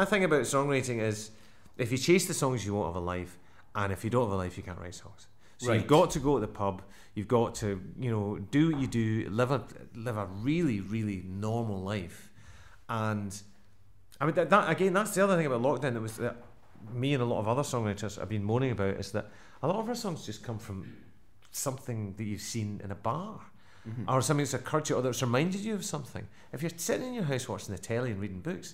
thing about songwriting is, if you chase the songs, you won't have a life, and if you don't have a life, you can't write songs. So you've got to go to the pub. You've got to, you know, do what you do, live a really, really normal life. And I mean, that again, that's the other thing about lockdown that me and a lot of other songwriters have been moaning about, is that a lot of our songs just come from something that you've seen in a bar. or something that's occurred to you, or that's reminded you of something. If you're sitting in your house watching the telly and reading books,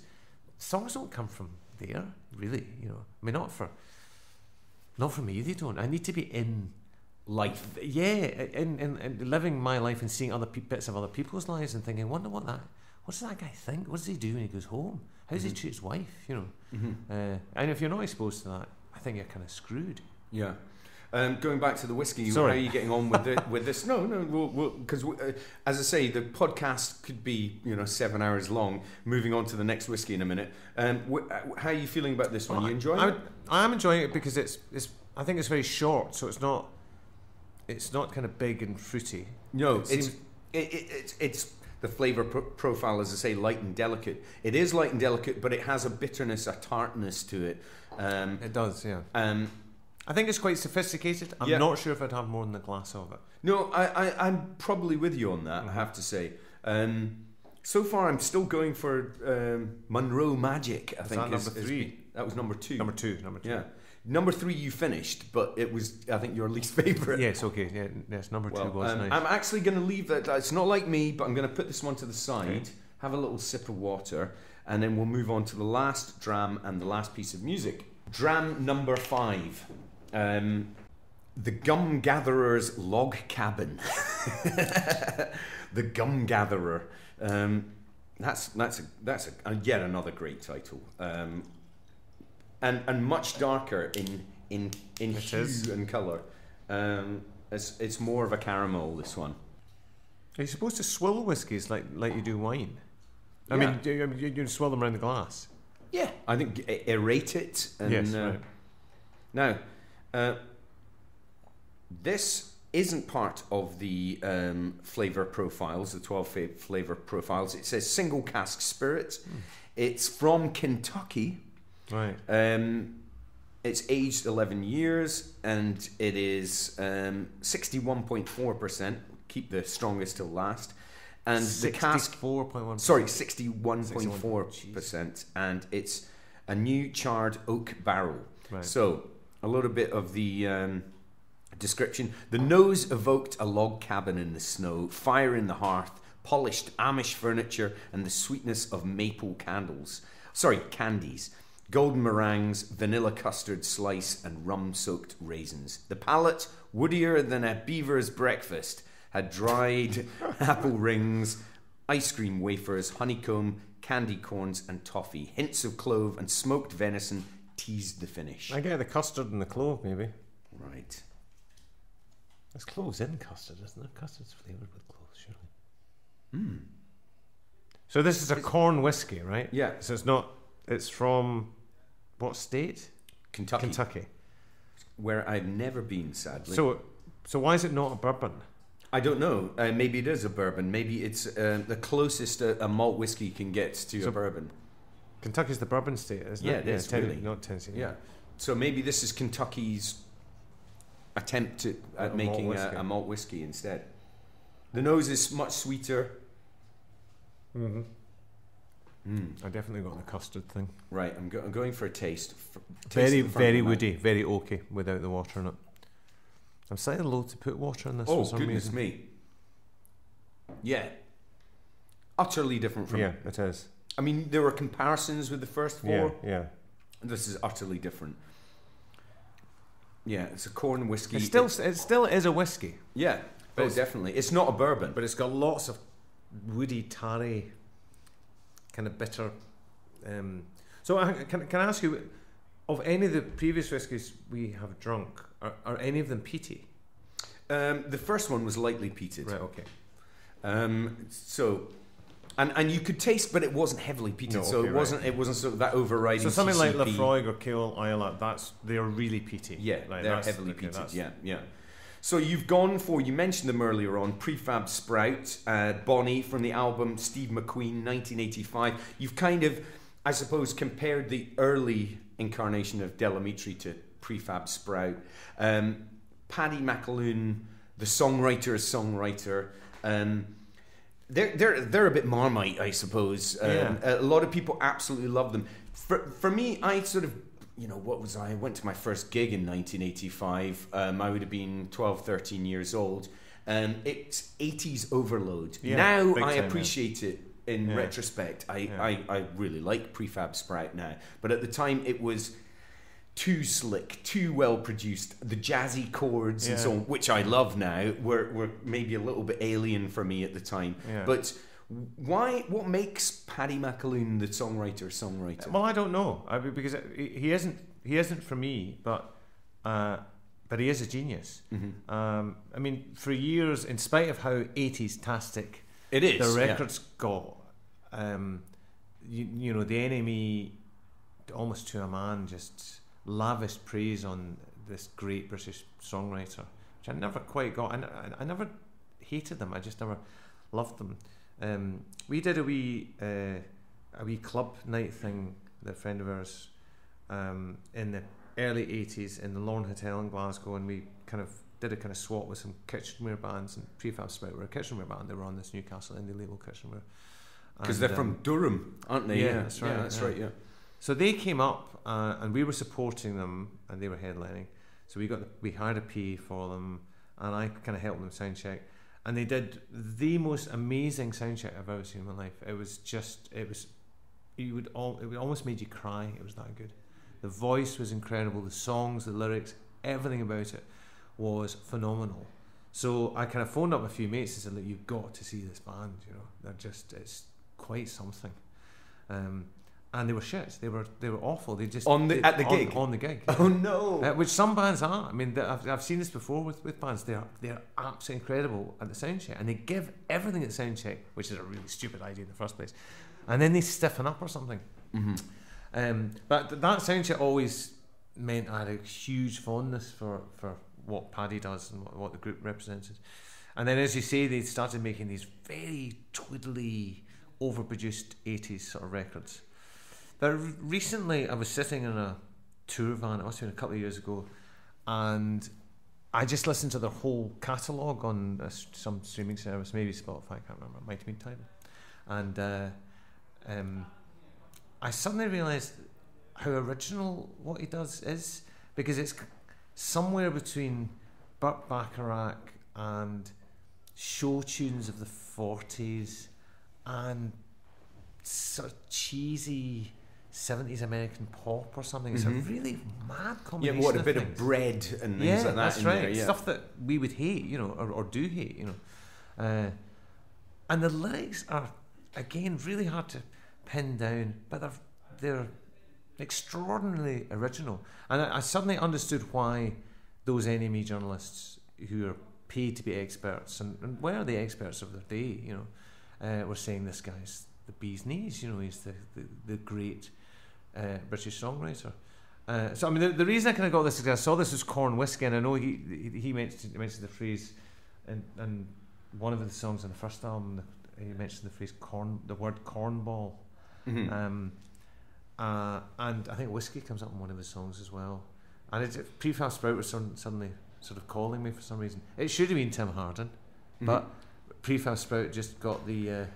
songs don't come from there, really. You know, I mean, not for me. They don't. I need to be in life. Yeah, in living my life and seeing other bits of other people's lives and thinking, wonder what does that guy think? What does he do when he goes home? How does he treat his wife? You know, and if you're not exposed to that, I think you're kind of screwed. Yeah. Going back to the whiskey, how are you getting on with this? No, because as I say, the podcast could be 7 hours long. Moving on to the next whiskey in a minute. How are you feeling about this one? You enjoying it? I am enjoying it because it's. I think it's very short, so it's not kind of big and fruity. No, it's the flavour profile, as I say, light and delicate. It is light and delicate, but it has a bitterness, a tartness to it. It does, yeah. I think it's quite sophisticated. I'm not sure if I'd have more than a glass of it. No, I'm probably with you on that, I have to say. So far, I'm still going for Munro Magic, I think. That number 3? That was number 2. Number 2. Yeah. Number 3 you finished, but it was, I think, your least favourite. Yes, okay. Yeah, yes, number 2 was nice. I'm actually going to leave that. It's not like me, but I'm going to put this one to the side, have a little sip of water, and then we'll move on to the last dram and the last piece of music. Dram number 5. The Gum Gatherer's Log Cabin. The Gum Gatherer. That's yet another great title. And much darker in hue and colour. It's more of a caramel, this one. Are you supposed to swill whiskies like you do wine? I mean, you swill them around the glass. Yeah, I think aerate it. And, yes, right. Now, this isn't part of the flavour profiles, the 12 flavour profiles. It says single cask spirit. It's from Kentucky. Right. It's aged 11 years and it is 61.4%. Keep the strongest till last. And the cask 64.1%. Sorry, 61.4%. And it's a new charred oak barrel. Right. So a little bit of the description. The nose evoked a log cabin in the snow, fire in the hearth, polished Amish furniture, and the sweetness of maple candies. Golden meringues, vanilla custard slice, and rum-soaked raisins. The palate, woodier than a beaver's breakfast, had dried apple rings, ice cream wafers, honeycomb, candy corns, and toffee. Hints of clove and smoked venison teased the finish. I get the custard and the clove, maybe. Right. There's cloves in custard, isn't there? Custard's flavoured with cloves, surely. So this is a corn whiskey, right? Yeah. So it's from what state? Kentucky. Where I've never been, sadly. So why is it not a bourbon? I don't know. Maybe it is a bourbon. Maybe it's the closest a malt whiskey can get to a bourbon. Kentucky's the bourbon state, isn't it? Yeah, it is, really. Not Tennessee. Yeah. So maybe this is Kentucky's attempt at making a malt whiskey instead. The nose is much sweeter. I definitely got the custard thing. Right, I'm going for a taste. Very woody, very oaky without the water in it. I'm slightly loath to put water in this for some goodness reason. Me. Yeah. Utterly different from... Yeah, it is. I mean, there were comparisons with the first 4. Yeah. This is utterly different. Yeah, it's a corn whiskey. It still is a whiskey. Yeah, definitely. It's not a bourbon. But it's got lots of woody, tarry, kind of bitter. So can I ask you, of any of the previous whiskies we have drunk, are any of them peaty? The first one was lightly peated. Right, okay. And you could taste, but it wasn't heavily peated, it wasn't sort of that overriding. So something CCP. like Lafroig or Kale Isla, they're really peaty. Yeah, they're heavily peated. Yeah. So you've gone for, you mentioned them earlier on, Prefab Sprout, Bonny from the album Steve McQueen, 1985. You've kind of, I suppose, compared the early incarnation of Amitri to Prefab Sprout. Paddy McAloon, the songwriter. They're a bit Marmite, I suppose. A lot of people absolutely love them. For me, I sort of, what was I went to my first gig in 1985. I would have been 12, 13 years old. It's 80s overload. Yeah, now big I time, appreciate it in retrospect. I really like Prefab Sprout now, but at the time it was too slick, too well produced. The jazzy chords and so on, which I love now, were maybe a little bit alien for me at the time. Yeah. But what makes Paddy McAloon the songwriter? Well, I don't know. Because he isn't for me, but he is a genius. Mm-hmm. I mean, for years, in spite of how 80s-tastic it is, the records got, you know, the enemy, almost to a man, just lavished praise on this great British songwriter, which I never quite got. I never hated them. I just never loved them. We did a wee club night thing, the friend of ours, in the early 80s in the Lorne Hotel in Glasgow, and we kind of did a kind of swap with some kitchenware bands, and Prefab Sprout were a kitchenware band. They were on this Newcastle indie label, Kitchenware. Because they're from Durham, aren't they? Yeah, that's right. Yeah, that's right. Yeah. So they came up, and we were supporting them, and they were headlining. So we hired a PA for them, and I kind of helped them sound check. And they did the most amazing sound check I've ever seen in my life. It would almost made you cry. It was that good. The voice was incredible. The songs, the lyrics, everything about it was phenomenal. So I kind of phoned up a few mates and said, "Look, you've got to see this band. You know, it's quite something." And they were shit. They were awful. They just at the gig. On the gig. Oh no! Which some bands are. I mean, I've seen this before with bands. They're absolutely incredible at the sound check, and they give everything at the sound check, which is a really stupid idea in the first place. And then they stiffen up or something. Mm-hmm. But that sound check always meant I had a huge fondness for what Paddy does and what the group represented. And then, as you say, they started making these very twiddly, overproduced 80s sort of records. But recently, I was sitting in a tour van, it must have been a couple of years ago, and I just listened to their whole catalogue on some streaming service, maybe Spotify, I can't remember, it might have been Tidal. And I suddenly realised how original what he does is, because it's somewhere between Burt Bacharach and show tunes of the 40s and sort of cheesy 70s American pop or something. It's a really mad combination. Yeah, what a bit of bread and things like that. That's right. There, yeah. Stuff that we would hate, you know, or do hate, you know. And the lyrics are, again, really hard to pin down, but they're extraordinarily original. And I suddenly understood why those NME journalists who are paid to be experts, and were the experts of their day, you know, were saying this guy's the bee's knees, you know, he's the great British songwriter. So I mean, the reason I kind of got this is I saw this as Corn Whisky, and I know he mentioned the phrase, and one of the songs on the first album, he mentioned the phrase the word cornball. Mm-hmm. And I think whiskey comes up in one of the songs as well. And Prefab Sprout was suddenly sort of calling me for some reason. It should have been Tim Hardin, but Prefab Sprout just got the.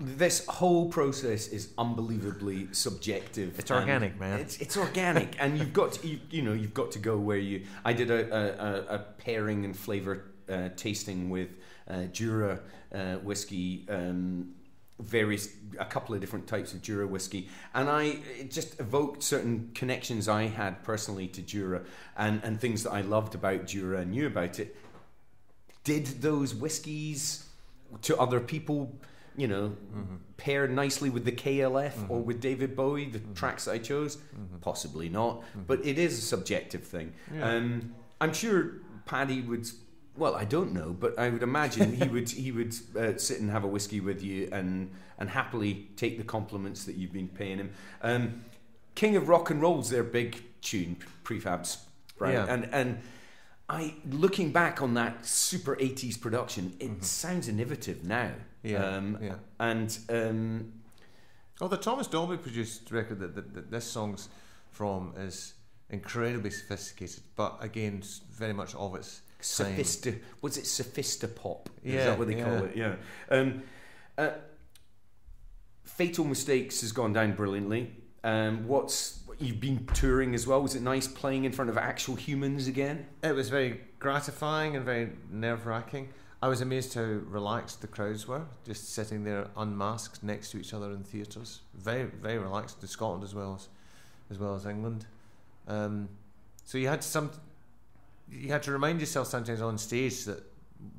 This whole process is unbelievably subjective. It's organic, man. It's organic, and you've got to go where you. I did a pairing and flavour tasting with Jura whiskey. A couple of different types of Jura whiskey, and it just evoked certain connections I had personally to Jura and things that I loved about Jura and knew about it. Did those whiskies to other people, you know, pair nicely with the KLF or with David Bowie, the tracks that I chose? Possibly not, but it is a subjective thing. Yeah. I'm sure Paddy would. Well, I don't know, but I would imagine he would sit and have a whiskey with you and happily take the compliments that you've been paying him. King of Rock and Roll's their big tune, Prefab Sprout, and looking back on that super 80s production, it sounds innovative now. The Thomas Dolby produced record that this song's from is incredibly sophisticated, but again, very much of its was it sophistopop? Yeah, is that what they call it? Yeah. Fatal Mistakes has gone down brilliantly. You've been touring as well. Was it nice playing in front of actual humans again? It was very gratifying and very nerve-wracking. I was amazed how relaxed the crowds were, just sitting there unmasked next to each other in theatres. Very, very relaxed in Scotland as well as England. So you had to remind yourself sometimes on stage that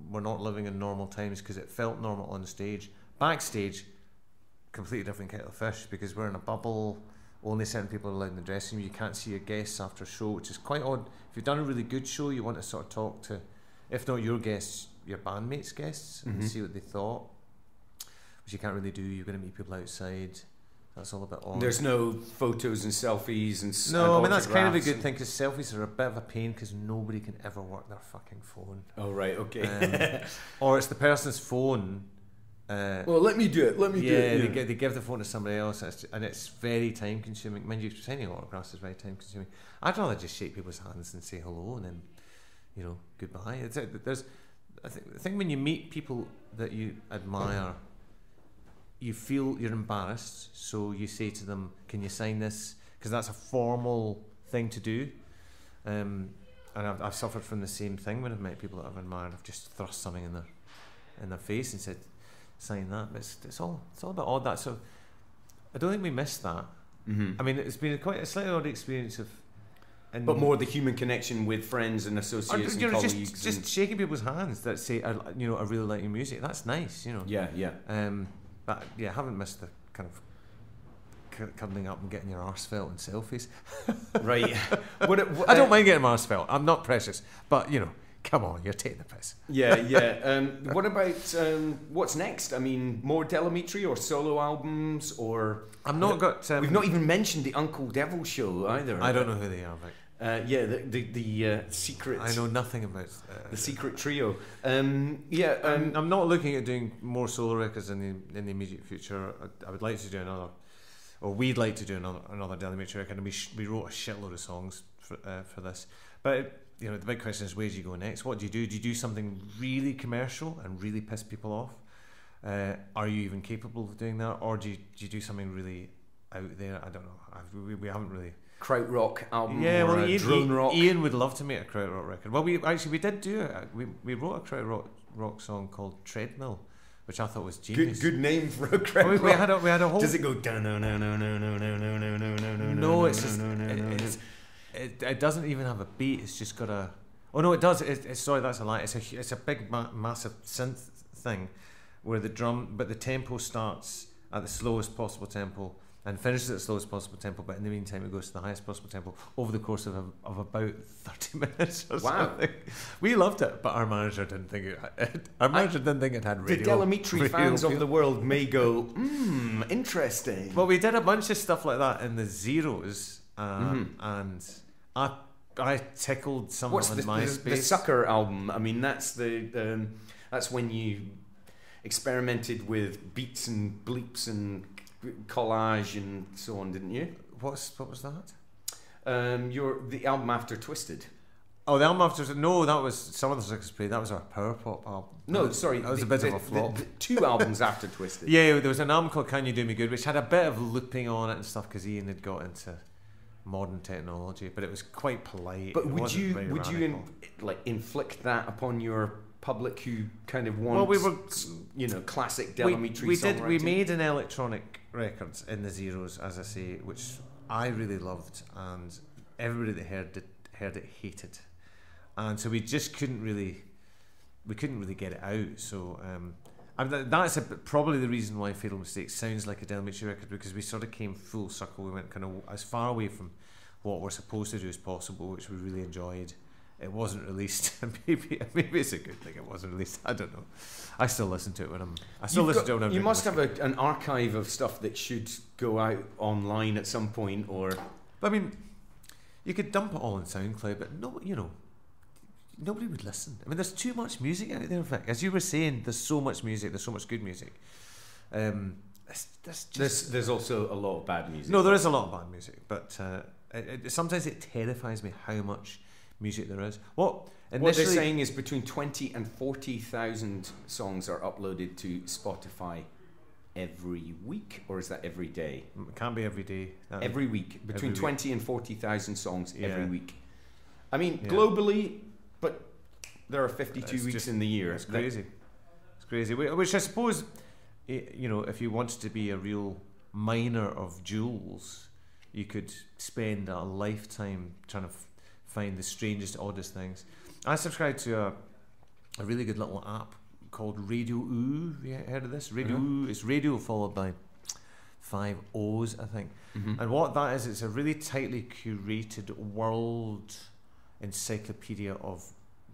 we're not living in normal times, because it felt normal on stage. Backstage, completely different kettle of fish, because we're in a bubble. Only certain people are allowed in the dressing room. You can't see your guests after a show, which is quite odd. If you've done a really good show, you want to sort of talk to, if not your guests, your bandmates' guests, and see what they thought, which you can't really do. You're going to meet people outside. That's all a bit odd. There's no photos and selfies and no. I mean, that's kind of a good thing, because selfies are a bit of a pain, because nobody can ever work their fucking phone. Oh right, okay. Or it's the person's phone. Well, let me do it. Yeah, they give the phone to somebody else, and it's very time consuming. Mind you, signing autographs is very time consuming. I'd rather just shake people's hands and say hello, and then, goodbye. I think when you meet people that you admire, you feel you're embarrassed, so you say to them, "Can you sign this?" Because that's a formal thing to do. And I've suffered from the same thing when I've met people that I've admired. I've just thrust something in their face and said, "Sign that." But it's all a bit odd, that. So I don't think we missed that. I mean, it's been quite a slightly odd experience of. But more the human connection with friends and associates and colleagues. Just shaking people's hands that say, I really like your music. That's nice, Yeah. But yeah, I haven't missed the kind of cuddling up and getting your arse felt in selfies. Right. I don't mind getting my arse felt. I'm not precious. But, come on, you're taking the piss. Yeah. What about what's next? I mean, more Amitri or solo albums, or I've not got. We've not even mentioned the Uncle Devil show either. I don't know who they are, Vic. The secret. I know nothing about the secret trio. I'm not looking at doing more solo records in the immediate future. I would like to do another, or we'd like to do another Amitri record. And we wrote a shitload of songs for this, but. The big question is, where do you go next? What do you do? Do you do something really commercial and really piss people off? Are you even capable of doing that? Or do you do something really out there? I don't know. We haven't really... Krautrock album, yeah, or drone rock? Ian would love to make a krautrock record. Well, we did do it. We wrote a krautrock song called Treadmill, which I thought was genius. Good name for a krautrock. We had a whole... Does it go... No, it's just... It doesn't even have a beat. It's just got a. Oh no, it does. Sorry, that's a lie. It's a big massive synth thing, where the tempo starts at the slowest possible tempo and finishes at the slowest possible tempo. But in the meantime, it goes to the highest possible tempo over the course of about 30 minutes or something. We loved it, but our manager didn't think it. Our manager didn't think it had radio. The Amitri fans of the world may go, interesting. Well, we did a bunch of stuff like that in the Zeros, and. I tickled someone on MySpace. The Sucker album? I mean, that's when you experimented with beats and bleeps and collage and so on, didn't you? What was that? The album after Twisted. Oh, the album after... No, that was Some of the Suckers Played. That was our power pop album. No, sorry. That was a bit of a flop. The 2 albums after Twisted. Yeah, there was an album called Can You Do Me Good, which had a bit of looping on it and stuff, because Ian had got into modern technology, but it was quite polite. But would you inflict that upon your public who kind of want classic Amitri songwriting? We made an electronic record in the Zeros, as I say, which I really loved, and everybody that heard it hated, and so we just couldn't really get it out. So that's probably the reason why Fatal Mistake sounds like a Amitri record, because we sort of came full circle. We went kind of as far away from what we're supposed to do as possible, which we really enjoyed. It wasn't released. maybe it's a good thing it wasn't released. I don't know. I still listen to it when I'm. You must have an archive of stuff that should go out online at some point, or. I mean, you could dump it all on SoundCloud, but nobody would listen. I mean, there's too much music out there. In fact, as you were saying, there's so much music. There's so much good music. There's also a lot of bad music. No, there is a lot of bad music, but sometimes it terrifies me how much music there is. What they're saying is between 20 and 40,000 songs are uploaded to Spotify every week, or is that every day? It can't be every day. Every week, between 20 and 40,000 songs every week. I mean, Yeah. globally, but there are 52 weeks in the year. It's crazy. It's crazy. Which I suppose, you know, if you wanted to be a real miner of jewels, you could spend a lifetime trying to find the strangest, oddest things. I subscribe to a really good little app called Radio Oo. Have you heard of this? Radio Oo. It's radio followed by 5 O's, I think. And what that is, it's a really tightly curated world encyclopedia of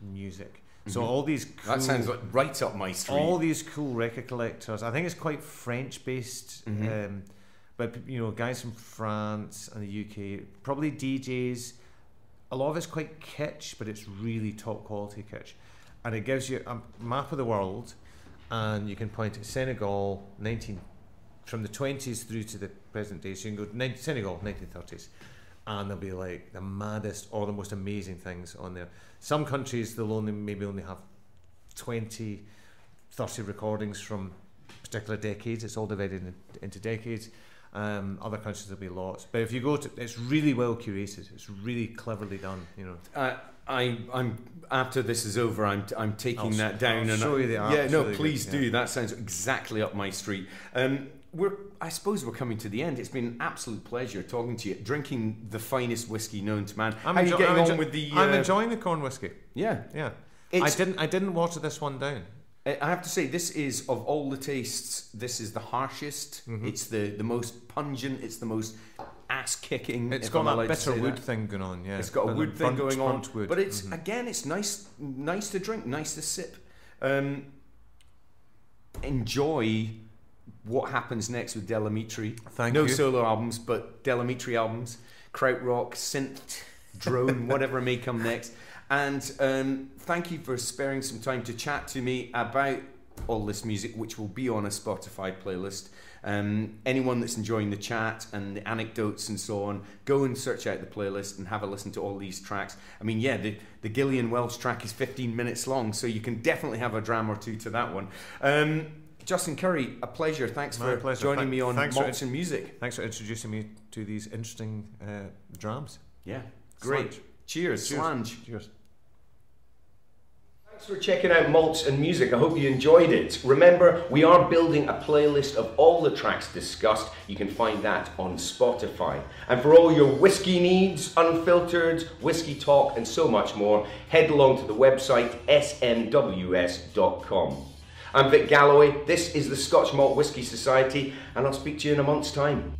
music. So all these cool, that sounds like right up my street. All these cool record collectors. I think it's quite French based, but you know, guys from France and the UK, probably DJs. A lot of it's quite kitsch, but it's really top quality kitsch. And it gives you a map of the world, and you can point at Senegal, from the 20s through to the present day. So you can go Senegal, 1930s, and there'll be like the maddest or the most amazing things on there. Some countries, they'll maybe only have 20, 30 recordings from particular decades. It's all divided into decades. Other countries there'll be lots, but if you go to, it's really well curated. It's really cleverly done. You know, I'm after this is over, I'm taking that down. I'll show you the app. Yeah, no, please do. Yeah. That sounds exactly up my street. I suppose we're coming to the end. It's been an absolute pleasure talking to you, drinking the finest whiskey known to man. How are you getting on with the? I'm enjoying the corn whiskey. Yeah, yeah. I didn't water this one down. I have to say, this is, of all the tastes, this is the harshest. It's the most pungent. It's the most ass-kicking. It's got that bitter wood thing going on. Yeah, it's got a wood thing going on. Wood. But it's again, it's nice to drink, nice to sip. Enjoy what happens next with Amitri. Thank you. No solo albums, but Amitri albums, krautrock, synth, drone, whatever may come next. And thank you for sparing some time to chat to me about all this music, which will be on a Spotify playlist. Anyone that's enjoying the chat and the anecdotes and so on, go and search out the playlist and have a listen to all these tracks. I mean, yeah, the Gillian Welch track is 15 minutes long, so you can definitely have a dram or two to that one. Justin Currie, a pleasure. Thanks for joining me on Malts and Music. Thanks for introducing me to these interesting drams. Yeah, great. Slange. Cheers. Slange. Cheers. Thanks for checking out Malts and Music. I hope you enjoyed it. Remember, we are building a playlist of all the tracks discussed. You can find that on Spotify. And for all your whiskey needs, unfiltered, Whisky Talk, and so much more, head along to the website smws.com. I'm Vic Galloway. This is the Scotch Malt Whisky Society, and I'll speak to you in a month's time.